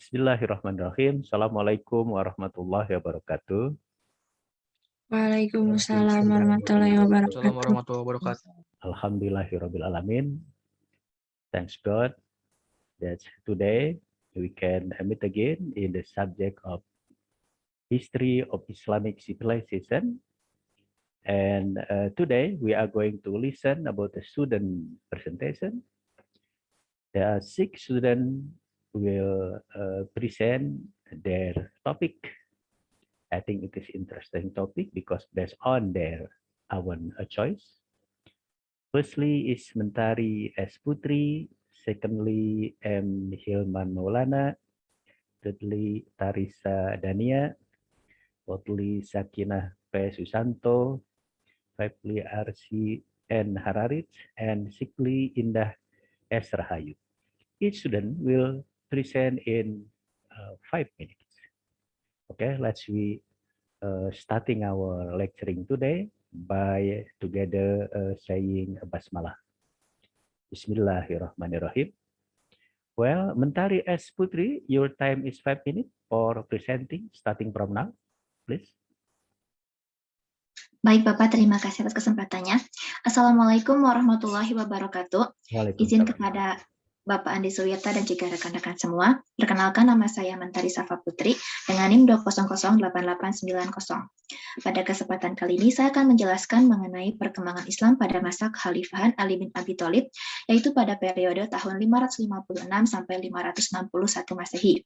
Bismillahirrahmanirrahim. Assalamualaikum warahmatullahi wabarakatuh. Waalaikumsalam warahmatullahi Assalamualaikum wabarakatuh. warahmatullahi wabarakatuh. Alhamdulillahirrabbilalamin. Thanks God that today we can meet again in the subject of history of Islamic civilization. And today we are going to listen about the student presentation. There are 6 students will present their topic. I think it is interesting topic because based on their own choice. Firstly is Mentari S. Putri, secondly M. Hilman Maulana, thirdly Tarisa Dania, fourthly Sakinah P. Susanto, fifthly RC N. Hararit, and sixthly Indah S. Rahayu. Each student will present in 5 minutes. Okay, let's starting our lecturing today by together saying basmalah. Bismillahirrahmanirrahim. Well, Mentari S. Putri, your time is 5 minutes for presenting, starting from now, please. Baik Bapak, terima kasih atas kesempatannya. Assalamualaikum warahmatullahi wabarakatuh. Izin kepada Bapak Andi Suwirta dan juga rekan-rekan semua. Perkenalkan, nama saya Mentari Safa Putri dengan NIM 2008890. Pada kesempatan kali ini saya akan menjelaskan mengenai perkembangan Islam pada masa kekhalifahan Ali bin Abi Thalib, yaitu pada periode tahun 556 sampai 561 Masehi.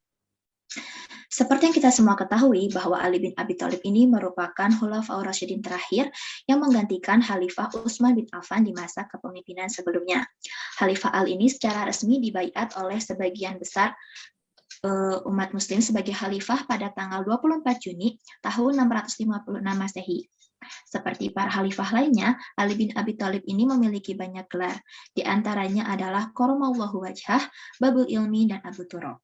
Seperti yang kita semua ketahui bahwa Ali bin Abi Thalib ini merupakan Khulafaur Rasyidin terakhir yang menggantikan Khalifah Utsman bin Affan di masa kepemimpinan sebelumnya. Khalifah Ali ini secara resmi dibaiat oleh sebagian besar umat muslim sebagai khalifah pada tanggal 24 Juni tahun 656 Masehi. Seperti para khalifah lainnya, Ali bin Abi Thalib ini memiliki banyak gelar. Di antaranya adalah Qaramallahu wajhah, Babul Ilmi, dan Abu Turab.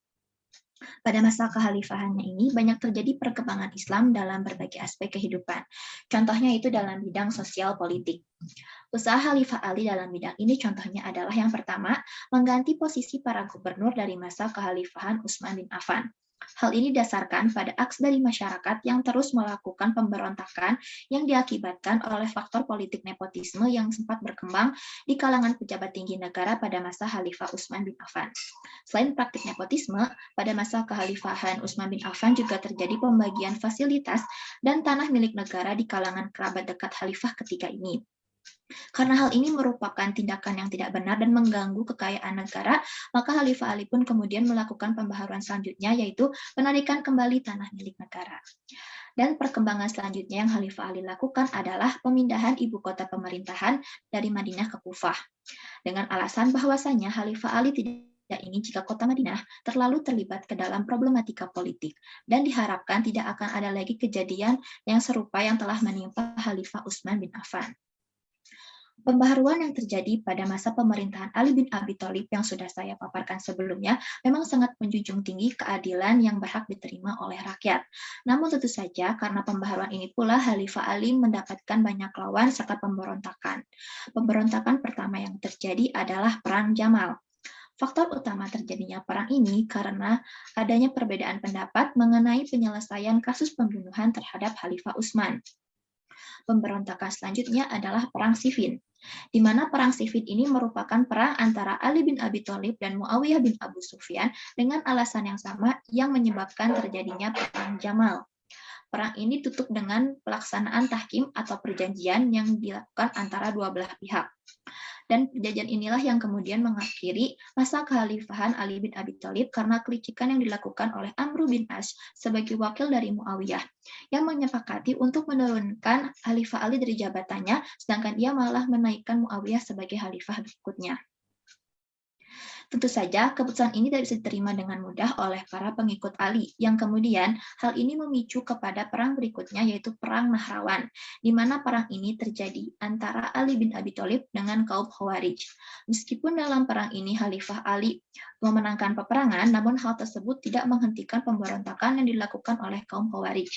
Pada masa kekhalifahannya ini banyak terjadi perkembangan Islam dalam berbagai aspek kehidupan. Contohnya itu dalam bidang sosial politik. Usaha Khalifah Ali dalam bidang ini contohnya adalah yang pertama, mengganti posisi para gubernur dari masa kekhalifahan Utsman bin Affan. Hal ini didasarkan pada aks dari masyarakat yang terus melakukan pemberontakan yang diakibatkan oleh faktor politik nepotisme yang sempat berkembang di kalangan pejabat tinggi negara pada masa Khalifah Utsman bin Affan. Selain praktik nepotisme, pada masa kekhalifahan Utsman bin Affan juga terjadi pembagian fasilitas dan tanah milik negara di kalangan kerabat dekat khalifah ketika ini. Karena hal ini merupakan tindakan yang tidak benar dan mengganggu kekayaan negara, maka Khalifah Ali pun kemudian melakukan pembaharuan selanjutnya, yaitu penarikan kembali tanah milik negara. Dan perkembangan selanjutnya yang Khalifah Ali lakukan adalah pemindahan ibu kota pemerintahan dari Madinah ke Kufah. Dengan alasan bahwasanya Khalifah Ali tidak ingin jika kota Madinah terlalu terlibat ke dalam problematika politik, dan diharapkan tidak akan ada lagi kejadian yang serupa yang telah menimpa Khalifah Utsman bin Affan. Pembaharuan yang terjadi pada masa pemerintahan Ali bin Abi Thalib yang sudah saya paparkan sebelumnya memang sangat menjunjung tinggi keadilan yang berhak diterima oleh rakyat. Namun tentu saja karena pembaharuan ini pula Khalifah Ali mendapatkan banyak lawan serta pemberontakan. Pemberontakan pertama yang terjadi adalah Perang Jamal. Faktor utama terjadinya perang ini karena adanya perbedaan pendapat mengenai penyelesaian kasus pembunuhan terhadap Khalifah Utsman. Pemberontakan selanjutnya adalah Perang Siffin, di mana Perang Siffin ini merupakan perang antara Ali bin Abi Thalib dan Muawiyah bin Abu Sufyan dengan alasan yang sama yang menyebabkan terjadinya Perang Jamal. Perang ini tutup dengan pelaksanaan tahkim atau perjanjian yang dilakukan antara dua belah pihak. Dan perjanjian inilah yang kemudian mengakhiri masa kekhalifahan Ali bin Abi Thalib karena kelicikan yang dilakukan oleh Amr bin As sebagai wakil dari Muawiyah yang menyepakati untuk menurunkan Khalifah Ali dari jabatannya, sedangkan ia malah menaikkan Muawiyah sebagai khalifah berikutnya. Tentu saja, keputusan ini tidak bisa diterima dengan mudah oleh para pengikut Ali, yang kemudian hal ini memicu kepada perang berikutnya, yaitu Perang Nahrawan, di mana perang ini terjadi antara Ali bin Abi Thalib dengan kaum Khawarij. Meskipun dalam perang ini Khalifah Ali memenangkan peperangan, namun hal tersebut tidak menghentikan pemberontakan yang dilakukan oleh kaum Khawarij.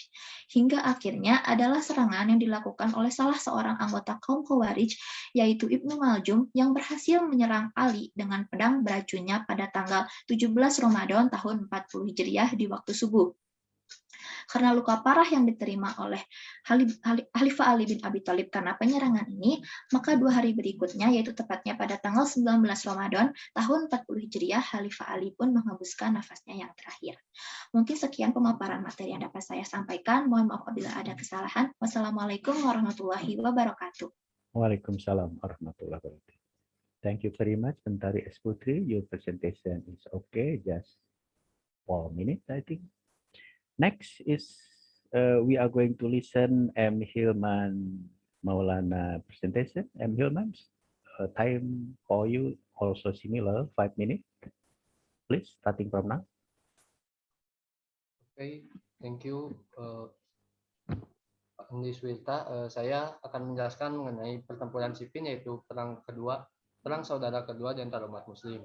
Hingga akhirnya adalah serangan yang dilakukan oleh salah seorang anggota kaum Khawarij, yaitu Ibnu Maljum, yang berhasil menyerang Ali dengan pedang beracun racunnya pada tanggal 17 Ramadan tahun 40 Hijriah di waktu subuh. Karena luka parah yang diterima oleh Khalifah Ali bin Abi Thalib karena penyerangan ini, maka 2 hari berikutnya, yaitu tepatnya pada tanggal 19 Ramadan tahun 40 Hijriah, Khalifah Ali pun menghembuskan nafasnya yang terakhir. Mungkin sekian pemaparan materi yang dapat saya sampaikan. Mohon maaf apabila ada kesalahan. Wassalamualaikum warahmatullahi wabarakatuh. Waalaikumsalam warahmatullahi wabarakatuh. Thank you very much, Mentari S. Putri. Your presentation is okay, just 4 minutes, I think. Next is we are going to listen M. Hilman Maulana presentation. M. Hilman, time for you also similar, 5 minutes. Please, starting from now. Okay, thank you, Pak Andi Suwirta. Saya akan menjelaskan mengenai pertempuran Siffin, yaitu perang saudara kedua di antara umat Muslim.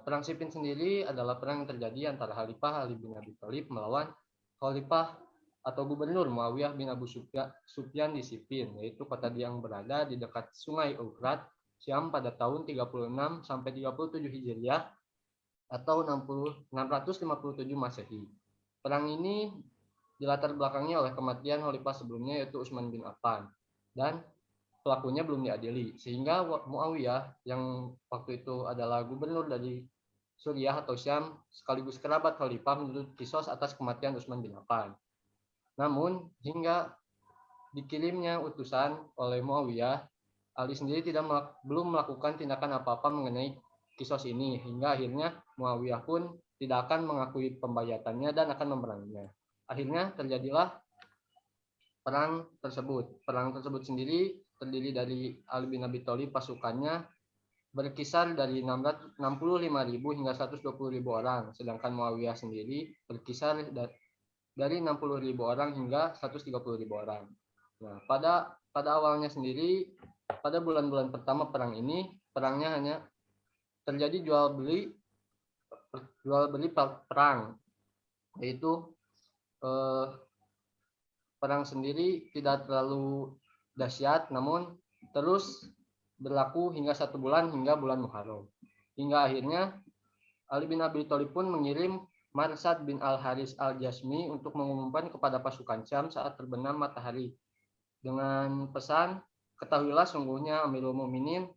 Perang Siffin sendiri adalah perang yang terjadi antara Khalifah Ali bin Abi Thalib melawan Khalifah atau Gubernur Muawiyah bin Abu Sufyan di Siffin, yaitu kota yang berada di dekat Sungai Euphrat, Syam pada tahun 36 sampai 37 Hijriah atau 657 Masehi. Perang ini dilatar belakangi oleh kematian Khalifah sebelumnya, yaitu Utsman bin Affan, dan pelakunya belum diadili, sehingga Muawiyah yang waktu itu adalah gubernur dari Suriah atau Syam sekaligus kerabat Khalifah menuntut kisos atas kematian Utsman bin Affan. Namun hingga dikirimnya utusan oleh Muawiyah, Ali sendiri belum melakukan tindakan apa-apa mengenai kisos ini, hingga akhirnya Muawiyah pun tidak akan mengakui pembayatannya dan akan memeranginya. Akhirnya terjadilah perang tersebut. Perang tersebut sendiri terdiri dari Ali bin Abi Thalib, pasukannya berkisar dari 65.000 hingga 120.000 orang, sedangkan Muawiyah sendiri berkisar dari 60.000 orang hingga 130.000 orang. Nah, pada awalnya sendiri, pada bulan-bulan pertama perang ini, perangnya hanya terjadi jual beli perang, yaitu perang sendiri tidak terlalu dahsyat, namun terus berlaku hingga 1 bulan, hingga bulan Muharram. Hingga akhirnya Ali bin Abi Thalib pun mengirim Marsad bin Al-Haris Al-Jasmi untuk mengumumkan kepada pasukan Syam saat terbenam matahari dengan pesan, ketahuilah sungguhnya Amirul Mukminin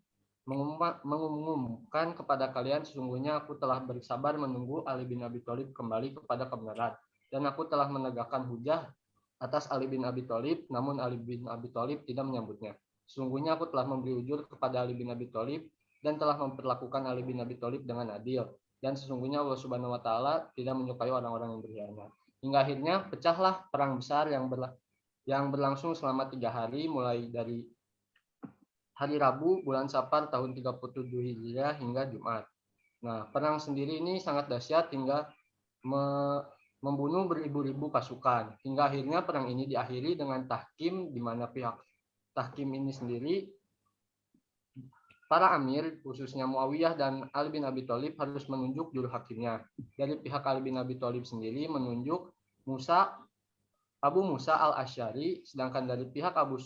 mengumumkan kepada kalian, sesungguhnya aku telah bersabar menunggu Ali bin Abi Thalib kembali kepada kebenaran, dan aku telah menegakkan hujah atas Ali bin Abi Thalib, namun Ali bin Abi Thalib tidak menyambutnya. Sesungguhnya aku telah memberi ujur kepada Ali bin Abi Thalib dan telah memperlakukan Ali bin Abi Thalib dengan adil, dan sesungguhnya Allah Subhanahu wa taala tidak menyukai orang-orang yang berkhianat. Hingga akhirnya pecahlah perang besar yang berlangsung selama 3 hari, mulai dari hari Rabu bulan Safar tahun 37 Hijriah hingga Jumat. Nah, perang sendiri ini sangat dahsyat hingga membunuh beribu-ribu pasukan. Hingga akhirnya perang ini diakhiri dengan tahkim, di mana pihak tahkim ini sendiri, para amir, khususnya Muawiyah dan Ali bin Abi Thalib, harus menunjuk juru hakimnya. Dari pihak Ali bin Abi Thalib sendiri menunjuk Abu Musa al-Asy'ari, sedangkan dari pihak Abu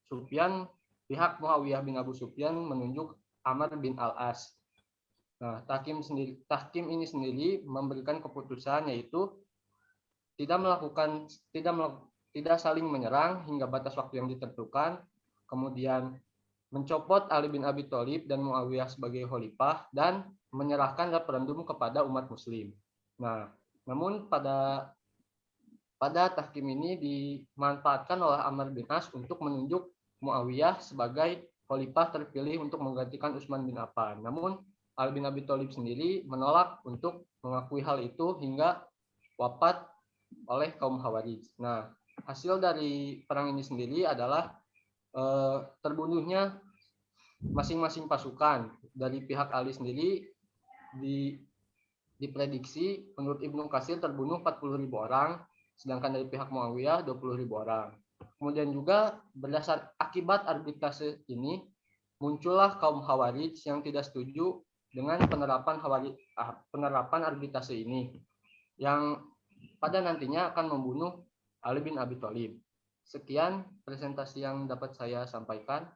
Sufyan, pihak Muawiyah bin Abu Sufyan menunjuk Amr bin al-As. Nah, tahkim ini sendiri memberikan keputusan, yaitu tidak saling menyerang hingga batas waktu yang ditentukan, kemudian mencopot Ali bin Abi Thalib dan Muawiyah sebagai khalifah, dan menyerahkan referendum kepada umat Muslim. Nah, namun pada tahkim ini dimanfaatkan oleh Amr bin As untuk menunjuk Muawiyah sebagai khalifah terpilih untuk menggantikan Utsman bin Affan. Namun Ali bin Abi Thalib sendiri menolak untuk mengakui hal itu hingga wafat oleh kaum Khawarij. Nah, hasil dari perang ini sendiri adalah terbunuhnya masing-masing pasukan. Dari pihak Ali sendiri diprediksi menurut Ibnu Katsir terbunuh 40.000 orang, sedangkan dari pihak Muawiyah 20.000 orang. Kemudian juga berdasar akibat arbitrase ini, muncullah kaum Khawarij yang tidak setuju dengan penerapan arbitrase ini, yang pada nantinya akan membunuh Ali bin Abi Thalib. Sekian presentasi yang dapat saya sampaikan.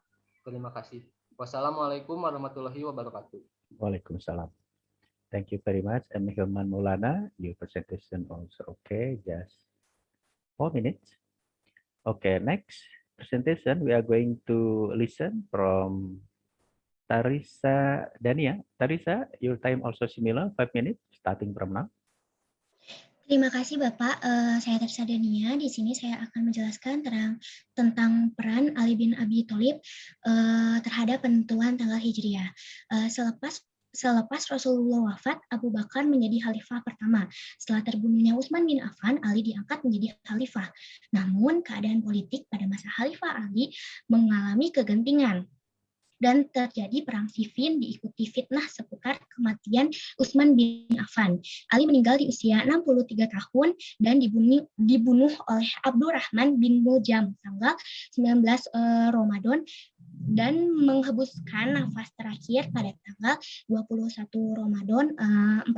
Terima kasih. Wassalamualaikum warahmatullahi wabarakatuh. Waalaikumsalam. Thank you very much. And Hilman Maulana, your presentation also okay, just 4 minutes. Okay, next presentation we are going to listen from Tarisa Dania. Tarisa, your time also similar, 5 minutes, starting from now. Terima kasih Bapak. Saya Tarisa Dania. Di sini saya akan menjelaskan tentang peran Ali bin Abi Thalib terhadap penentuan tanggal Hijriah. Selepas Rasulullah wafat, Abu Bakar menjadi khalifah pertama. Setelah terbunuhnya Utsman bin Affan, Ali diangkat menjadi khalifah. Namun keadaan politik pada masa Khalifah Ali mengalami kegentingan. Dan terjadi perang Siffin diikuti fitnah seputar kematian Utsman bin Affan. Ali meninggal di usia 63 tahun dan dibunuh oleh Abdurrahman bin Muljam tanggal 19 Ramadan dan menghembuskan nafas terakhir pada tanggal 21 Ramadan 40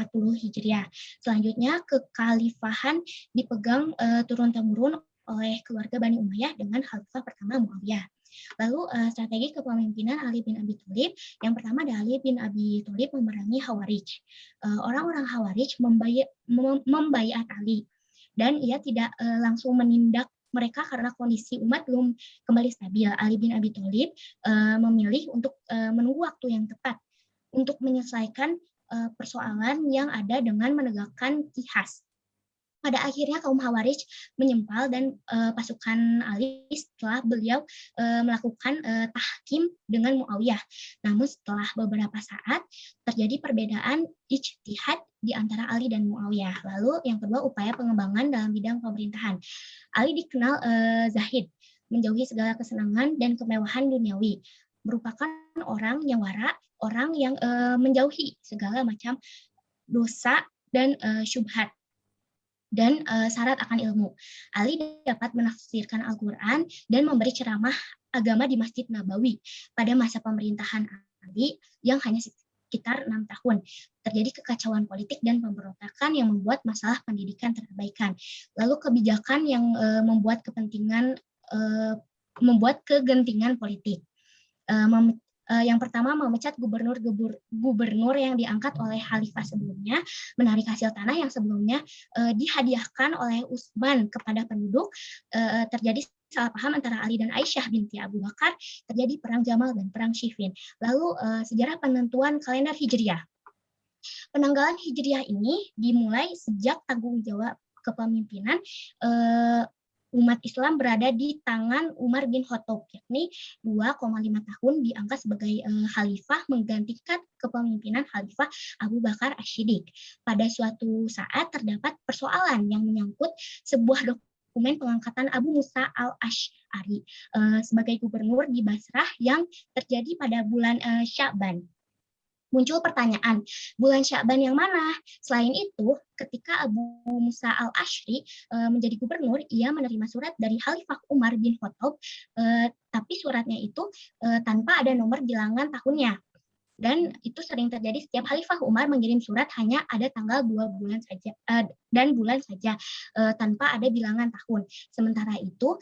Hijriah. Selanjutnya kekhalifahan dipegang turun-temurun oleh keluarga Bani Umayyah dengan khalifah pertama Muawiyah. Lalu strategi kepemimpinan Ali bin Abi Thalib, yang pertama adalah Ali bin Abi Thalib memerangi Khawarij. Orang-orang Khawarij membaiat Ali dan ia tidak langsung menindak mereka karena kondisi umat belum kembali stabil. Ali bin Abi Thalib memilih untuk menunggu waktu yang tepat untuk menyelesaikan persoalan yang ada dengan menegakkan qihas. Pada akhirnya kaum Khawarij menyempal dan pasukan Ali setelah beliau melakukan tahkim dengan Muawiyah. Namun setelah beberapa saat terjadi perbedaan ijtihad di antara Ali dan Muawiyah. Lalu yang kedua, upaya pengembangan dalam bidang pemerintahan. Ali dikenal zahid, menjauhi segala kesenangan dan kemewahan duniawi. Merupakan orang yang wara, orang yang menjauhi segala macam dosa dan syubhat dan syarat akan ilmu. Ali dapat menafsirkan Al-Quran dan memberi ceramah agama di Masjid Nabawi. Pada masa pemerintahan Ali yang hanya sekitar 6 tahun, terjadi kekacauan politik dan pemberontakan yang membuat masalah pendidikan terabaikan. Lalu kebijakan yang membuat kegentingan politik. Yang pertama, memecat gubernur yang diangkat oleh khalifah sebelumnya, menarik hasil tanah yang sebelumnya dihadiahkan oleh Utsman kepada penduduk, terjadi salah paham antara Ali dan Aisyah binti Abu Bakar, terjadi perang Jamal dan perang Siffin. Lalu sejarah penentuan kalender Hijriah. Penanggalan Hijriah ini dimulai sejak tanggung jawab kepemimpinan umat Islam berada di tangan Umar bin Khattab, yakni 2,5 tahun diangkat sebagai khalifah menggantikan kepemimpinan khalifah Abu Bakar Asy-Siddiq. Pada suatu saat terdapat persoalan yang menyangkut sebuah dokumen pengangkatan Abu Musa al-Asy'ari sebagai gubernur di Basrah yang terjadi pada bulan Sya'ban. Muncul pertanyaan, bulan Sya'ban yang mana? Selain itu, ketika Abu Musa al-Asy'ari menjadi gubernur, ia menerima surat dari Khalifah Umar bin Khattab, tapi suratnya itu tanpa ada nomor bilangan tahunnya. Dan itu sering terjadi setiap Khalifah Umar mengirim surat hanya ada tanggal 2 bulan saja dan bulan saja tanpa ada bilangan tahun. Sementara itu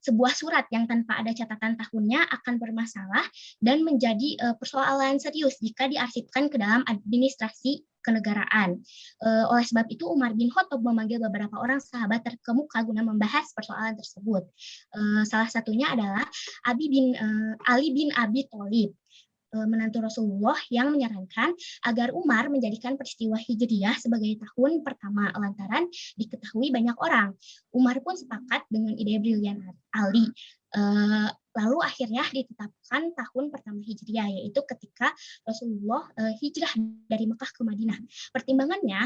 sebuah surat yang tanpa ada catatan tahunnya akan bermasalah dan menjadi persoalan serius jika diarsipkan ke dalam administrasi kenegaraan. Oleh sebab itu Umar bin Khattab memanggil beberapa orang sahabat terkemuka guna membahas persoalan tersebut. Salah satunya adalah Ali bin Abi Thalib, menantu Rasulullah, yang menyarankan agar Umar menjadikan peristiwa Hijriah sebagai tahun pertama lantaran diketahui banyak orang. Umar pun sepakat dengan ide brilian Ali. Lalu akhirnya ditetapkan tahun pertama Hijriah, yaitu ketika Rasulullah hijrah dari Mekah ke Madinah. Pertimbangannya,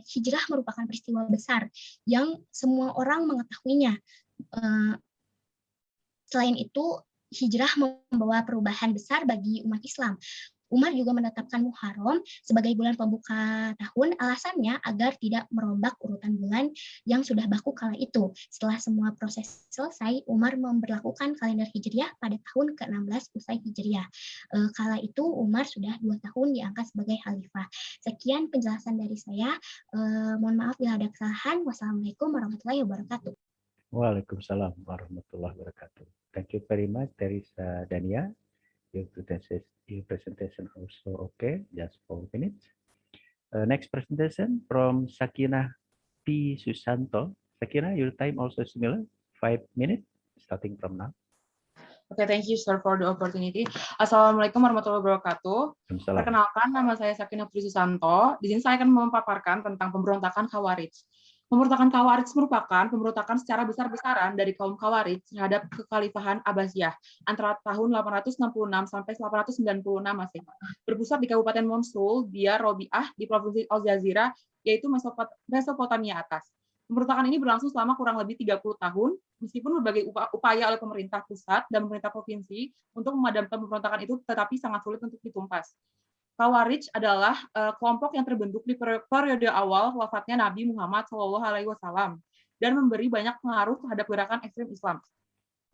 hijrah merupakan peristiwa besar yang semua orang mengetahuinya. Selain itu, hijrah membawa perubahan besar bagi umat Islam. Umar juga menetapkan Muharram sebagai bulan pembuka tahun, alasannya agar tidak merombak urutan bulan yang sudah baku kala itu. Setelah semua proses selesai, Umar memberlakukan kalender Hijriah pada tahun ke-16 usai Hijriah. Kala itu Umar sudah 2 tahun diangkat sebagai khalifah. Sekian penjelasan dari saya. Mohon maaf bila ada kesalahan. Wassalamualaikum warahmatullahi wabarakatuh. Waalaikumsalam warahmatullahi wabarakatuh. Thank you very much, Teresa Dania. Your presentation also okay, just 4 minutes. Next presentation from Sakina P. Susanto. Sakina, your time also similar, 5 minutes, starting from now. Oke, thank you sir for the opportunity. Assalamualaikum warahmatullahi wabarakatuh. Waalaikumsalam. Perkenalkan, nama saya Sakina Putri Susanto. Di sini saya akan memaparkan tentang pemberontakan Khawarij. Pemberontakan Khawarij merupakan pemberontakan secara besar-besaran dari kaum Khawarij terhadap kekhalifahan Abbasiyah antara tahun 866 sampai 896 Masehi. Berpusat di Kabupaten Mosul, Diyar Robiah di Provinsi Al-Jazirah, yaitu Mesopotamia atas. Pemberontakan ini berlangsung selama kurang lebih 30 tahun, meskipun berbagai upaya oleh pemerintah pusat dan pemerintah provinsi untuk memadamkan pemberontakan itu tetapi sangat sulit untuk ditumpas. Khawarij adalah kelompok yang terbentuk di periode awal wafatnya Nabi Muhammad SAW dan memberi banyak pengaruh terhadap gerakan ekstrem Islam.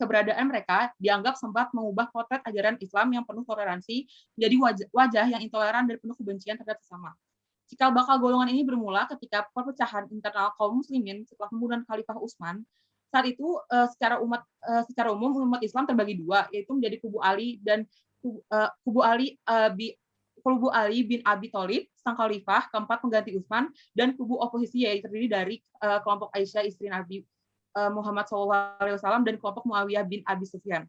Keberadaan mereka dianggap sempat mengubah potret ajaran Islam yang penuh toleransi menjadi wajah yang intoleran dan penuh kebencian terhadap sesama. Cikal bakal golongan ini bermula ketika perpecahan internal kaum muslimin setelah pembunuhan Khalifah Utsman. Saat itu secara umum umat Islam terbagi dua, yaitu menjadi kubu Ali dan kubu Ali bin Abi Thalib, sang khalifah keempat pengganti Utsman, dan kubu oposisi yaitu terdiri dari kelompok Aisyah istri Nabi Muhammad SAW dan kelompok Muawiyah bin Abi Sufyan.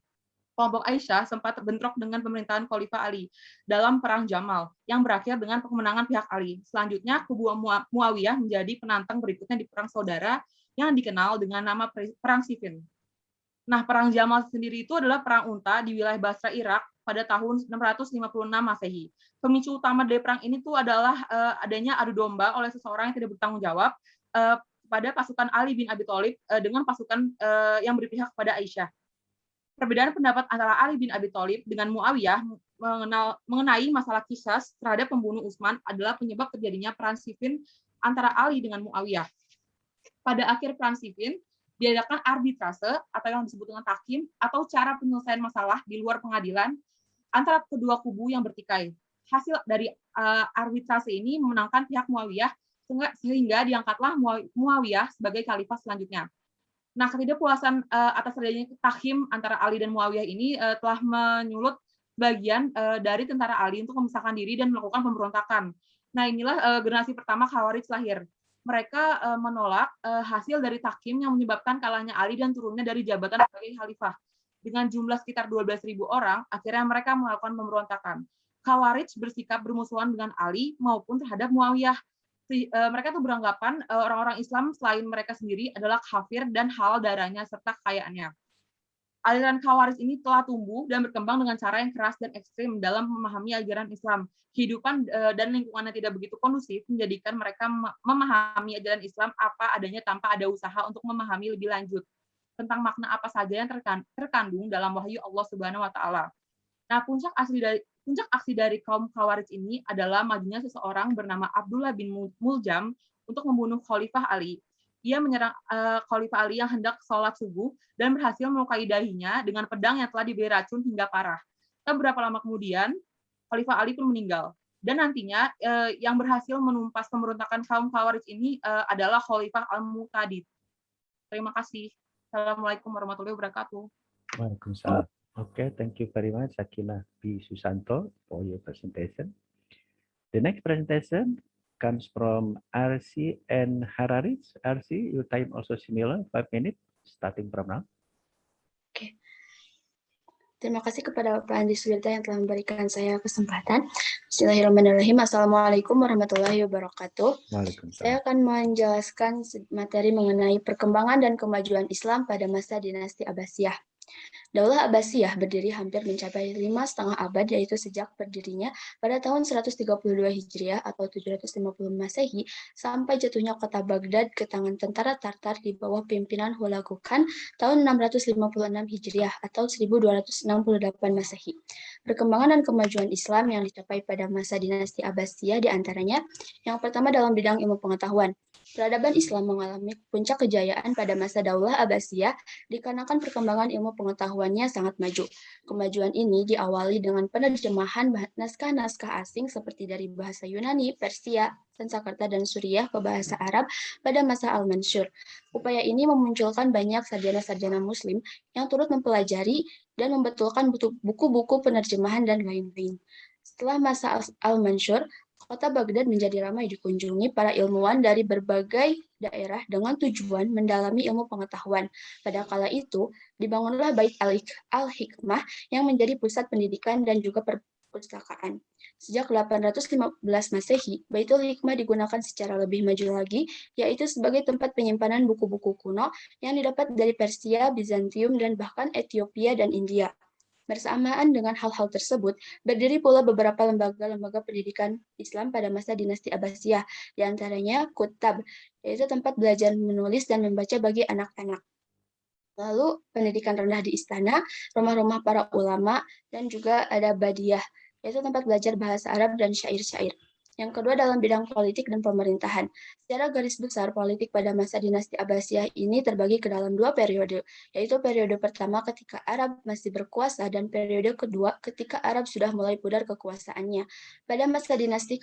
Kelompok Aisyah sempat bentrok dengan pemerintahan Khalifah Ali dalam Perang Jamal yang berakhir dengan kemenangan pihak Ali. Selanjutnya, kubu Muawiyah menjadi penantang berikutnya di Perang Saudara yang dikenal dengan nama Perang Siffin. Nah, Perang Jamal sendiri itu adalah perang unta di wilayah Basra, Irak pada tahun 656 Masehi. Pemicu utama dari perang ini tuh adalah adanya adu domba oleh seseorang yang tidak bertanggung jawab pada pasukan Ali bin Abi Thalib dengan pasukan yang berpihak kepada Aisyah. Perbedaan pendapat antara Ali bin Abi Thalib dengan Muawiyah mengenai masalah qisas terhadap pembunuh Utsman adalah penyebab terjadinya perang Siffin antara Ali dengan Muawiyah. Pada akhir perang Siffin, diadakan arbitrase atau yang disebut dengan tahkim atau cara penyelesaian masalah di luar pengadilan antara kedua kubu yang bertikai. Hasil dari arbitrase ini memenangkan pihak Muawiyah sehingga diangkatlah Muawiyah sebagai khalifah selanjutnya. Nah, ketidakpuasan atas adanya tahkim antara Ali dan Muawiyah ini telah menyulut bagian dari tentara Ali untuk memisahkan diri dan melakukan pemberontakan. Nah, inilah generasi pertama Khawarij lahir. Mereka menolak hasil dari tahkim yang menyebabkan kalahnya Ali dan turunnya dari jabatan sebagai khalifah. Dengan jumlah sekitar 12.000 orang, akhirnya mereka melakukan pemberontakan. Khawarij bersikap bermusuhan dengan Ali maupun terhadap Muawiyah. Mereka tuh beranggapan orang-orang Islam selain mereka sendiri adalah kafir dan halal darahnya serta kekayaannya. Aliran Khawarij ini telah tumbuh dan berkembang dengan cara yang keras dan ekstrim dalam memahami ajaran Islam. Kehidupan dan lingkungan yang tidak begitu kondusif menjadikan mereka memahami ajaran Islam apa adanya tanpa ada usaha untuk memahami lebih lanjut tentang makna apa saja yang terkandung dalam wahyu Allah Subhanahu wa taala. Nah, puncak aksi dari kaum Khawarij ini adalah majunya seseorang bernama Abdullah bin Muljam untuk membunuh Khalifah Ali. Ia menyerang Khalifah Ali yang hendak sholat subuh dan berhasil melukai dahinya dengan pedang yang telah diberi racun hingga parah. Beberapa lama kemudian, Khalifah Ali pun meninggal. Dan nantinya yang berhasil menumpas pemberontakan kaum Khawarij ini adalah Khalifah Al-Mu'tadid. Terima kasih. Assalamualaikum warahmatullahi wabarakatuh. Waalaikumsalam. Okay, thank you very much, Sakina P. Susanto, for your presentation. The next presentation comes from RC and Hararis. RC, your time also similar, 5 minutes, starting from now. Oke. Terima kasih kepada Bapak Andi Suwirta yang telah memberikan saya kesempatan. Bismillahirrahmanirrahim. Assalamualaikum warahmatullahi wabarakatuh. Saya akan menjelaskan materi mengenai perkembangan dan kemajuan Islam pada masa dinasti Abbasiyah. Daulah Abbasiyah berdiri hampir mencapai 5,5 abad, yaitu sejak berdirinya pada tahun 132 Hijriah atau 750 Masehi sampai jatuhnya kota Baghdad ke tangan tentara Tartar di bawah pimpinan Hulagu Khan tahun 656 Hijriah atau 1268 Masehi. Perkembangan dan kemajuan Islam yang dicapai pada masa dinasti Abbasiyah diantaranya yang pertama dalam bidang ilmu pengetahuan. Peradaban Islam mengalami puncak kejayaan pada masa Daulah Abbasiyah dikarenakan perkembangan ilmu pengetahuannya sangat maju. Kemajuan ini diawali dengan penerjemahan naskah-naskah asing seperti dari bahasa Yunani, Persia, Sanskerta, dan Suriah ke bahasa Arab pada masa Al-Mansur. Upaya ini memunculkan banyak sarjana-sarjana Muslim yang turut mempelajari dan membetulkan buku-buku penerjemahan dan lain-lain. Setelah masa Al-Mansur, Kota Baghdad menjadi ramai dikunjungi para ilmuwan dari berbagai daerah dengan tujuan mendalami ilmu pengetahuan. Pada kala itu, dibangunlah Bait al-Hikmah yang menjadi pusat pendidikan dan juga perpustakaan. Sejak 815 Masehi, Baitul Hikmah digunakan secara lebih maju lagi, yaitu sebagai tempat penyimpanan buku-buku kuno yang didapat dari Persia, Bizantium, dan bahkan Ethiopia dan India. Bersamaan dengan hal-hal tersebut, berdiri pula beberapa lembaga-lembaga pendidikan Islam pada masa dinasti Abbasiyah, di antaranya Kutab, yaitu tempat belajar menulis dan membaca bagi anak-anak. Lalu pendidikan rendah di istana, rumah-rumah para ulama, dan juga ada Badiyah, yaitu tempat belajar bahasa Arab dan syair-syair. Yang kedua dalam bidang politik dan pemerintahan. Secara garis besar, politik pada masa dinasti Abbasiyah ini terbagi ke dalam dua periode, yaitu periode pertama ketika Arab masih berkuasa dan periode kedua ketika Arab sudah mulai pudar kekuasaannya. Pada masa dinasti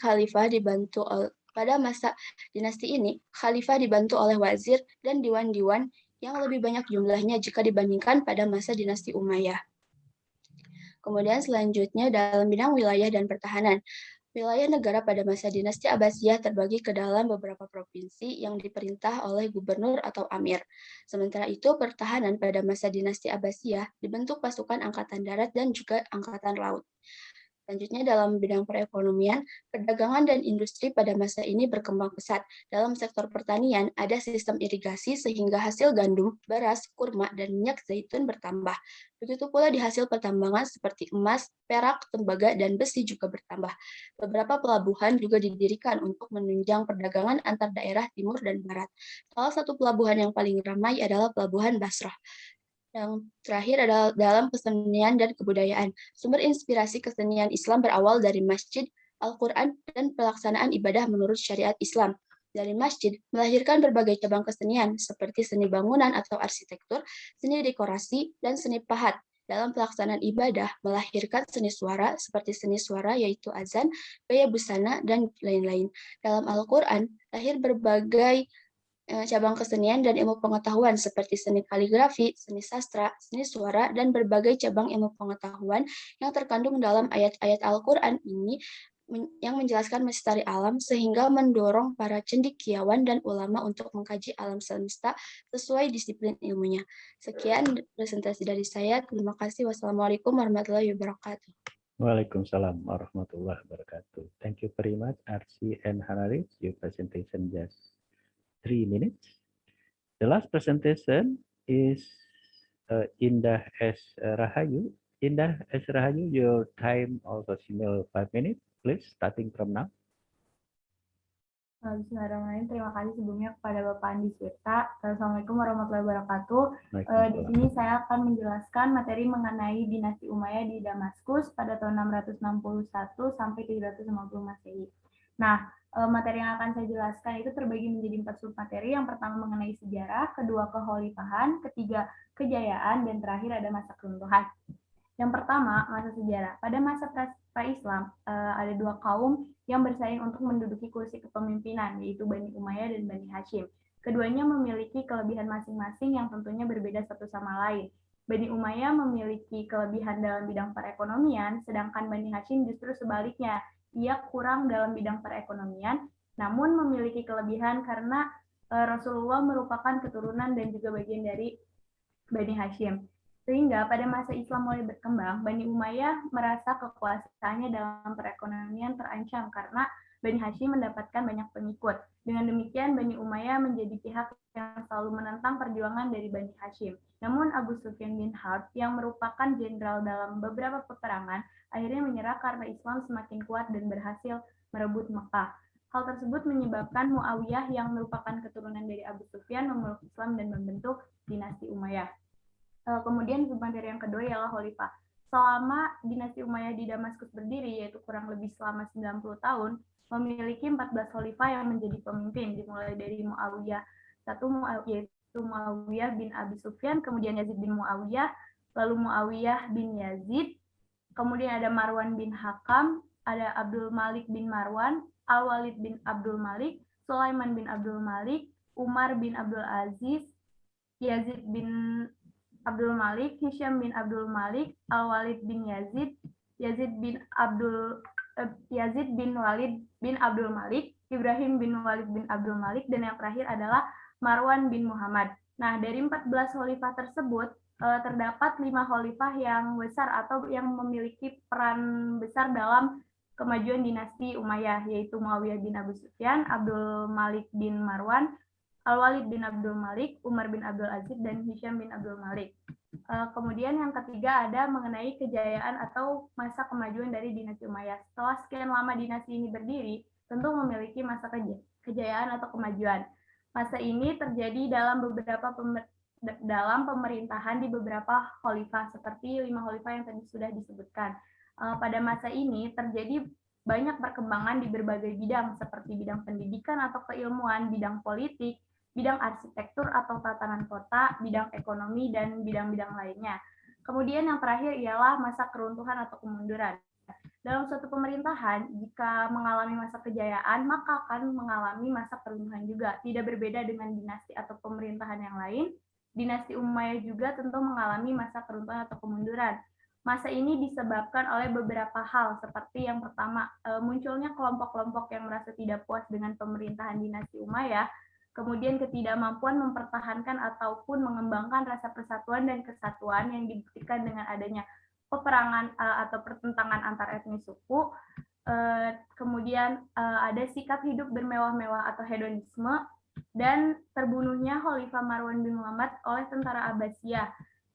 ini, khalifah dibantu oleh wazir dan diwan-diwan yang lebih banyak jumlahnya jika dibandingkan pada masa dinasti Umayyah. Kemudian selanjutnya dalam bidang wilayah dan pertahanan. Wilayah negara pada masa dinasti Abbasiyah terbagi ke dalam beberapa provinsi yang diperintah oleh gubernur atau amir. Sementara itu, pertahanan pada masa dinasti Abbasiyah dibentuk pasukan angkatan darat dan juga angkatan laut. Selanjutnya dalam bidang perekonomian, perdagangan dan industri pada masa ini berkembang pesat. Dalam sektor pertanian, ada sistem irigasi sehingga hasil gandum, beras, kurma, dan minyak zaitun bertambah. Begitu pula di hasil pertambangan seperti emas, perak, tembaga, dan besi juga bertambah. Beberapa pelabuhan juga didirikan untuk menunjang perdagangan antar daerah timur dan barat. Salah satu pelabuhan yang paling ramai adalah Pelabuhan Basrah. Yang terakhir adalah dalam kesenian dan kebudayaan. Sumber inspirasi kesenian Islam berawal dari masjid, Al-Quran, dan pelaksanaan ibadah menurut syariat Islam. Dari masjid, melahirkan berbagai cabang kesenian, seperti seni bangunan atau arsitektur, seni dekorasi, dan seni pahat. Dalam pelaksanaan ibadah, melahirkan seni suara, seperti seni suara yaitu azan, gaya busana, dan lain-lain. Dalam Al-Quran, lahir berbagai cabang kesenian dan ilmu pengetahuan seperti seni kaligrafi, seni sastra, seni suara, dan berbagai cabang ilmu pengetahuan yang terkandung dalam ayat-ayat Al-Quran ini yang menjelaskan misteri alam sehingga mendorong para cendekiawan dan ulama untuk mengkaji alam semesta sesuai disiplin ilmunya. Sekian presentasi dari saya. Terima kasih. Wassalamualaikum warahmatullahi wabarakatuh. Waalaikumsalam warahmatullahi wabarakatuh. Thank you very much, Arsi and Hanaris. Your presentation just 3 minutes. The last presentation is Indah S. Rahayu. Indah S. Rahayu, your time also similar 5 minutes, please, starting from now. Bismillahirrahmanirrahim. Terima kasih sebelumnya kepada Bapak Andi Swirta. Assalamualaikum warahmatullahi wabarakatuh. Di sini saya akan menjelaskan materi mengenai dinasti Umayyah di Damaskus pada tahun 661 sampai 350 Masehi. Nah, materi yang akan saya jelaskan itu terbagi menjadi 4 submateri. Yang pertama mengenai sejarah, kedua kekhalifahan, ketiga kejayaan, dan terakhir ada masa keruntuhan. Yang pertama, masa sejarah. Pada masa pra-Islam, ada 2 kaum yang bersaing untuk menduduki kursi kepemimpinan, yaitu Bani Umayyah dan Bani Hashim. Keduanya memiliki kelebihan masing-masing yang tentunya berbeda satu sama lain. Bani Umayyah memiliki kelebihan dalam bidang perekonomian, sedangkan Bani Hashim justru sebaliknya. Ia kurang dalam bidang perekonomian, namun memiliki kelebihan karena Rasulullah merupakan keturunan dan juga bagian dari Bani Hashim. Sehingga pada masa Islam mulai berkembang, Bani Umayyah merasa kekuasaannya dalam perekonomian terancam karena Bani Hashim mendapatkan banyak pengikut. Dengan demikian, Bani Umayyah menjadi pihak yang selalu menentang perjuangan dari Bani Hashim. Namun Abu Sufyan bin Harb yang merupakan jenderal dalam beberapa peperangan akhirnya menyerah karena Islam semakin kuat dan berhasil merebut Mekah. Hal tersebut menyebabkan Muawiyah yang merupakan keturunan dari Abu Sufyan memeluk Islam dan membentuk dinasti Umayyah. Kemudian submateri yang kedua ialah khalifah. Selama dinasti Umayyah di Damaskus berdiri, yaitu kurang lebih selama 90 tahun, memiliki 14 khalifah yang menjadi pemimpin, dimulai dari Muawiyah yaitu Muawiyah bin Abi Sufyan, kemudian Yazid bin Muawiyah, lalu Muawiyah bin Yazid, kemudian ada Marwan bin Hakam, ada Abdul Malik bin Marwan, Al-Walid bin Abdul Malik, Sulaiman bin Abdul Malik, Umar bin Abdul Aziz, Yazid bin Abdul Malik, Hisham bin Abdul Malik, Al-Walid bin Yazid, Yazid bin Walid bin Abdul Malik, Ibrahim bin Walid bin Abdul Malik, dan yang terakhir adalah Marwan bin Muhammad. Nah, dari 14 khalifah tersebut, terdapat 5 khalifah yang besar atau yang memiliki peran besar dalam kemajuan dinasti Umayyah, yaitu Muawiyah bin Abu Sufyan, Abdul Malik bin Marwan, Al-Walid bin Abdul Malik, Umar bin Abdul Aziz, dan Hisham bin Abdul Malik. Kemudian yang ketiga ada mengenai kejayaan atau masa kemajuan dari dinasti Umayyah. Setelah sekian lama dinasti ini berdiri, tentu memiliki masa kejayaan atau kemajuan. Masa ini terjadi dalam pemerintahan di beberapa khalifah, seperti 5 khalifah yang tadi sudah disebutkan. Pada masa ini terjadi banyak perkembangan di berbagai bidang, seperti bidang pendidikan atau keilmuan, bidang politik, bidang arsitektur atau tatanan kota, bidang ekonomi, dan bidang-bidang lainnya. Kemudian yang terakhir ialah masa keruntuhan atau kemunduran. Dalam suatu pemerintahan, jika mengalami masa kejayaan, maka akan mengalami masa keruntuhan juga. Tidak berbeda dengan dinasti atau pemerintahan yang lain, dinasti Umayyah juga tentu mengalami masa keruntuhan atau kemunduran. Masa ini disebabkan oleh beberapa hal, seperti yang pertama, munculnya kelompok-kelompok yang merasa tidak puas dengan pemerintahan dinasti Umayyah, kemudian ketidakmampuan mempertahankan ataupun mengembangkan rasa persatuan dan kesatuan yang dibuktikan dengan adanya peperangan atau pertentangan antar etnis suku. Kemudian ada sikap hidup bermewah-mewah atau hedonisme, dan terbunuhnya Khalifah Marwan bin Muhammad oleh tentara Abbasiyah.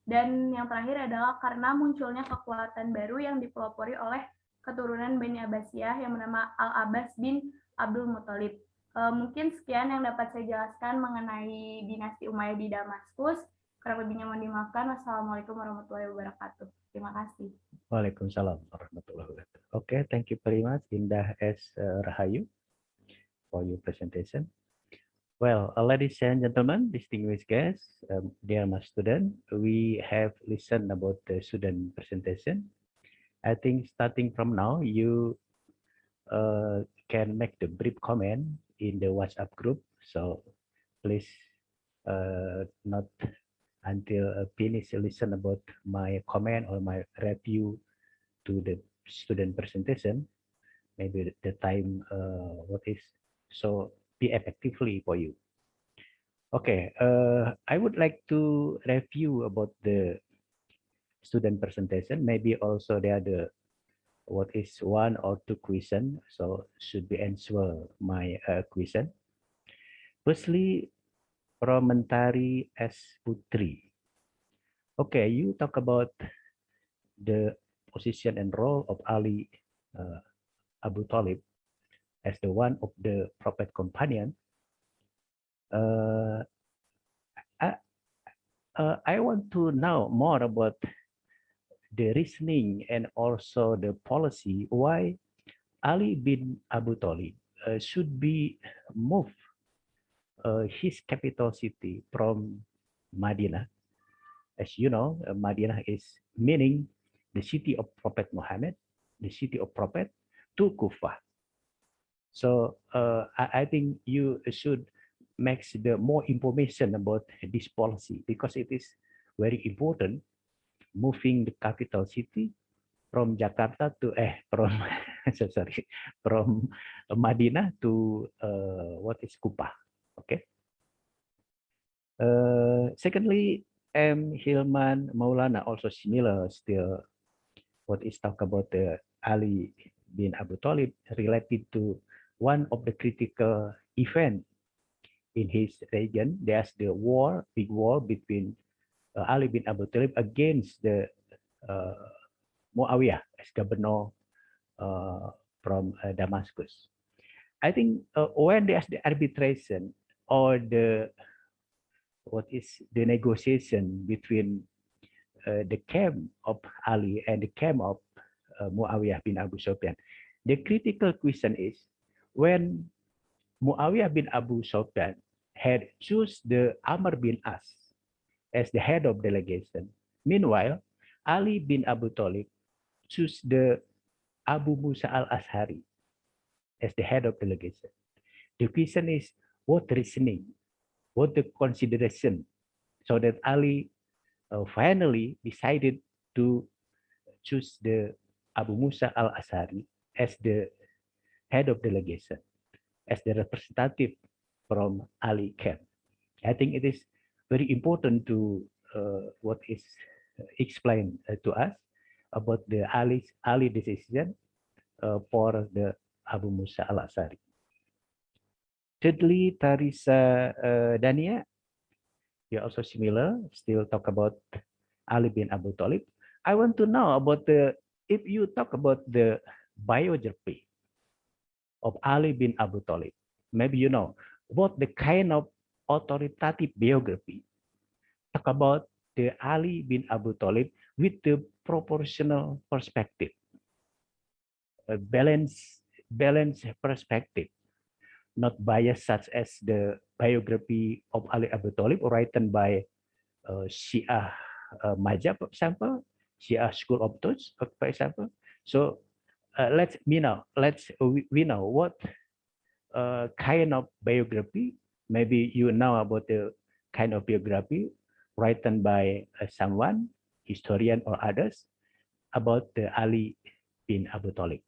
Dan yang terakhir adalah karena munculnya kekuatan baru yang dipelopori oleh keturunan Bani Abbasiyah yang bernama Al-Abbas bin Abdul Muthalib. Mungkin sekian yang dapat saya jelaskan mengenai dinasti Umayyah di Damaskus. Kurang lebihnya mohon dimaafkan. Wassalamualaikum warahmatullahi wabarakatuh. Terima kasih. Waalaikumsalam warahmatullahi wabarakatuh. Okay, thank you very much, Indah S. Rahayu, for your presentation. Well, ladies and gentlemen, distinguished guests, dear my student, we have listened about the student presentation. I think starting from now, you can make the brief comment in the WhatsApp group. So please not until finish listen about my comment or my review to the student presentation. Maybe the time what is so be effectively for you. Okay, I would like to review about the student presentation. Maybe also there are the what is 1 or 2 questions, so should be answer my question. Firstly, from Mentari S. Putri. Okay, you talk about the position and role of Ali Abu Talib as the one of the Prophet companion. I want to know more about the reasoning and also the policy why Ali bin Abu Talib should be moved his capital city from Madinah. As you know, Madinah is meaning the city of Prophet Muhammad, the city of Prophet, to Kufah. So I think you should make the more information about this policy, because it is very important moving the capital city from Jakarta to from Madinah to what is Kufah. Okay. Secondly, M. Hilman Maulana also similar still what is talk about the Ali bin Abu Talib related to one of the critical event in his region. There's the war, big war between Ali bin Abu Talib against the Muawiyah as governor from Damascus. I think when there's the arbitration or the negotiation between the camp of Ali and the camp of Muawiyah bin Abu Sufyan, the critical question is when Muawiyah bin Abu Sufyan had choose the Amr bin As as the head of delegation. Meanwhile, Ali bin Abu Talib choose the Abu Musa al-Ashari as the head of delegation. The question is, what reasoning, what the consideration, so that Ali finally decided to choose the Abu Musa al-Ashari as the head of delegation, as the representative from Ali camp. I think it is very important to what is explained to us about the Ali decision for the Abu Musa al-Ashari. Thirdly, Tarisa Dania, you also similar, still talk about Ali bin Abu Talib. I want to know about if you talk about the biography of Ali bin Abu Talib, maybe you know what the kind of authoritative biography talk about the Ali bin Abu Talib with the proportional perspective, a balanced perspective, not biased, such as the biography of Ali Abu Talib written by Shia Majab, for example, Shia school of thought, for example. So we know what kind of biography. Maybe you know about the kind of biography written by someone, historian or others, about the Ali bin Abu Talib.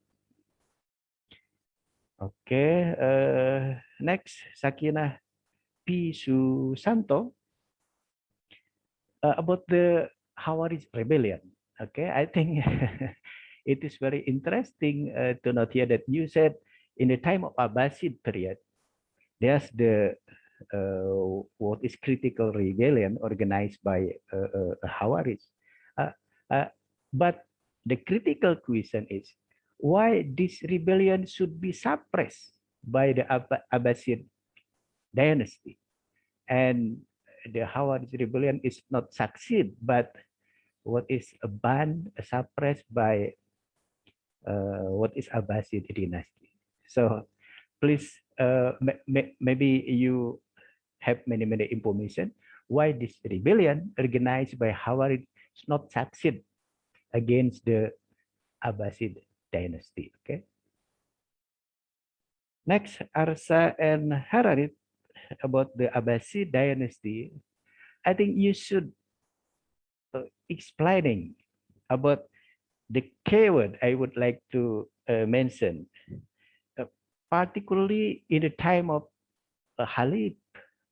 Okay, next, Sakinah P. Susanto, about the Khawarij rebellion. Okay, I think it is very interesting to note here that you said in the time of Abbasid period, there's the what is critical rebellion organized by Khawarij. But the critical question is, why this rebellion should be suppressed by the Abbasid dynasty, and the Khawarij rebellion is not succeed, but what is banned, suppressed by what is Abbasid dynasty. So please, maybe you have many information why this rebellion organized by Khawarij is not succeed against the Abbasid dynasty. Okay. Next, Arsa and Hararit about the Abbasid dynasty. I think you should explaining about the keyword I would like to mention, particularly in the time of Khalid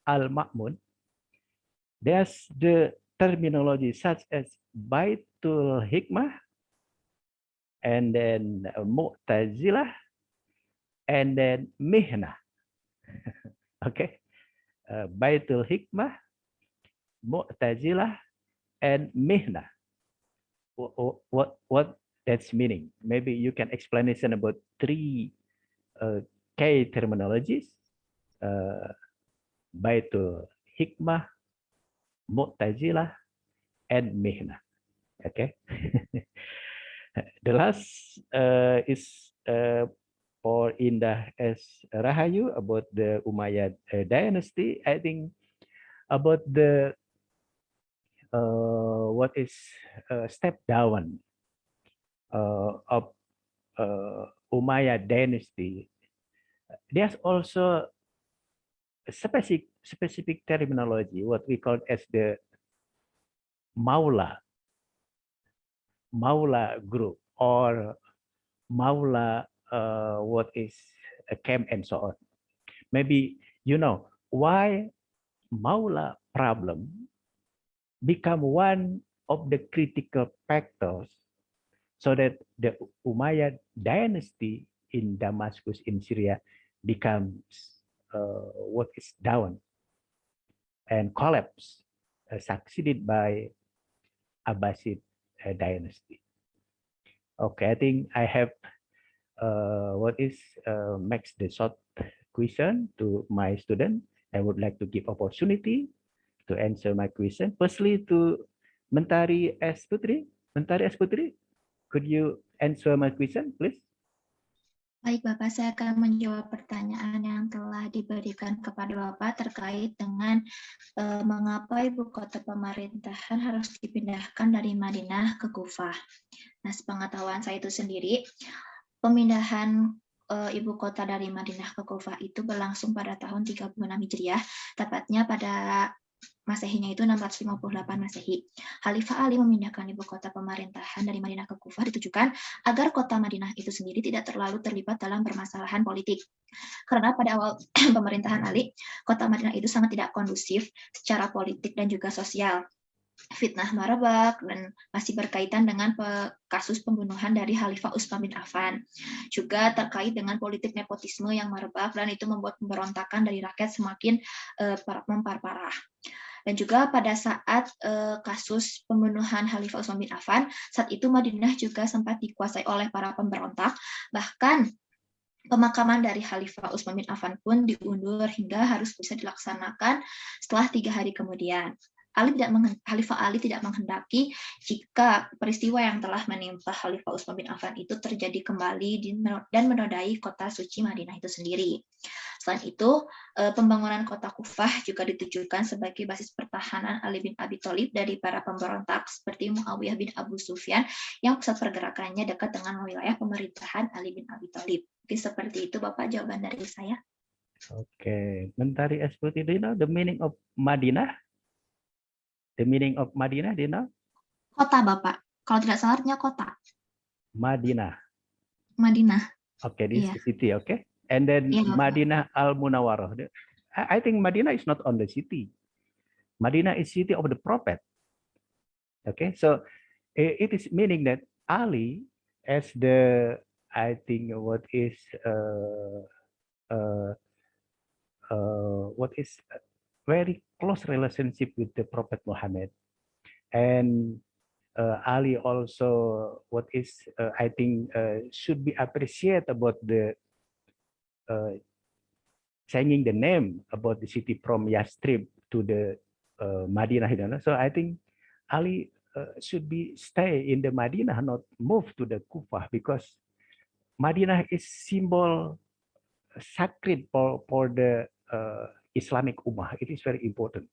al-Ma'mun. There's the terminology such as Baitul Hikmah, and then Mu'tazilah, and then Mihnah. Okay, Baitul Hikmah, Mu'tazilah, and Mihnah. What that's meaning? Maybe you can explanation about three key terminologies: Baitul Hikmah, Mu'tazilah, and Mihnah. Okay. The last is for Indah S. Rahayu about the Umayyad dynasty. I think about the what is step down of Umayyad dynasty. There's also a specific terminology, what we call as the Maula group, or Maula what is a camp, and so on. Maybe you know why Maula problem become one of the critical factors so that the Umayyad dynasty in Damascus in Syria becomes what is down and collapse, succeeded by Abbasid dynasty. Okay, I think I have what is makes the short question to my student. I would like to give opportunity to answer my question. Firstly, to Mentari S. Putri. Mentari S. Putri, could you answer my question, please? Baik Bapak, saya akan menjawab pertanyaan yang telah diberikan kepada Bapak terkait dengan mengapa ibu kota pemerintahan harus dipindahkan dari Madinah ke Kufah. Nah, sepengetahuan saya itu sendiri, pemindahan ibu kota dari Madinah ke Kufah itu berlangsung pada tahun 36 Hijriah, tepatnya pada Masehinya itu 658 Masehi. Khalifah Ali memindahkan ibu kota pemerintahan dari Madinah ke Kufah ditujukan agar kota Madinah itu sendiri tidak terlalu terlibat dalam permasalahan politik. Karena pada awal pemerintahan Ali, kota Madinah itu sangat tidak kondusif secara politik dan juga sosial. Fitnah merebak dan masih berkaitan dengan kasus pembunuhan dari Khalifah Utsman bin Affan. Juga terkait dengan politik nepotisme yang merebak dan itu membuat pemberontakan dari rakyat semakin memparparah. Dan juga pada saat kasus pembunuhan Khalifah Utsman bin Affan, saat itu Madinah juga sempat dikuasai oleh para pemberontak. Bahkan pemakaman dari Khalifah Utsman bin Affan pun diundur hingga harus bisa dilaksanakan setelah 3 hari kemudian. Khalifah Ali tidak menghendaki jika peristiwa yang telah menimpa Khalifah Utsman bin Affan itu terjadi kembali dan menodai kota suci Madinah itu sendiri. Selain itu, pembangunan kota Kufah juga ditujukan sebagai basis pertahanan Ali bin Abi Thalib dari para pemberontak seperti Muawiyah bin Abu Sufyan yang pusat pergerakannya dekat dengan wilayah pemerintahan Ali bin Abi Thalib. Mungkin seperti itu Bapak jawaban dari saya. Okay, Mentari Esputi, do you know the meaning of Madinah? The meaning of Madinah, do you know? Kota Bapak. Kalau tidak salah artinya kota. Madinah. Madinah. Okay, this is the city, okay? And then Madinah Al-Munawwarah. I think Madinah is not on the city. Madinah is city of the Prophet. Okay, so it is meaning that Ali as the, I think what is very close relationship with the Prophet Muhammad, and Ali also what is I think should be appreciated about the changing the name about the city from Yastrib to the Madinah. So I think Ali should be stay in the Madinah, not move to the Kufah, because Madinah is symbol sacred for the Islamic Ummah. It is very important.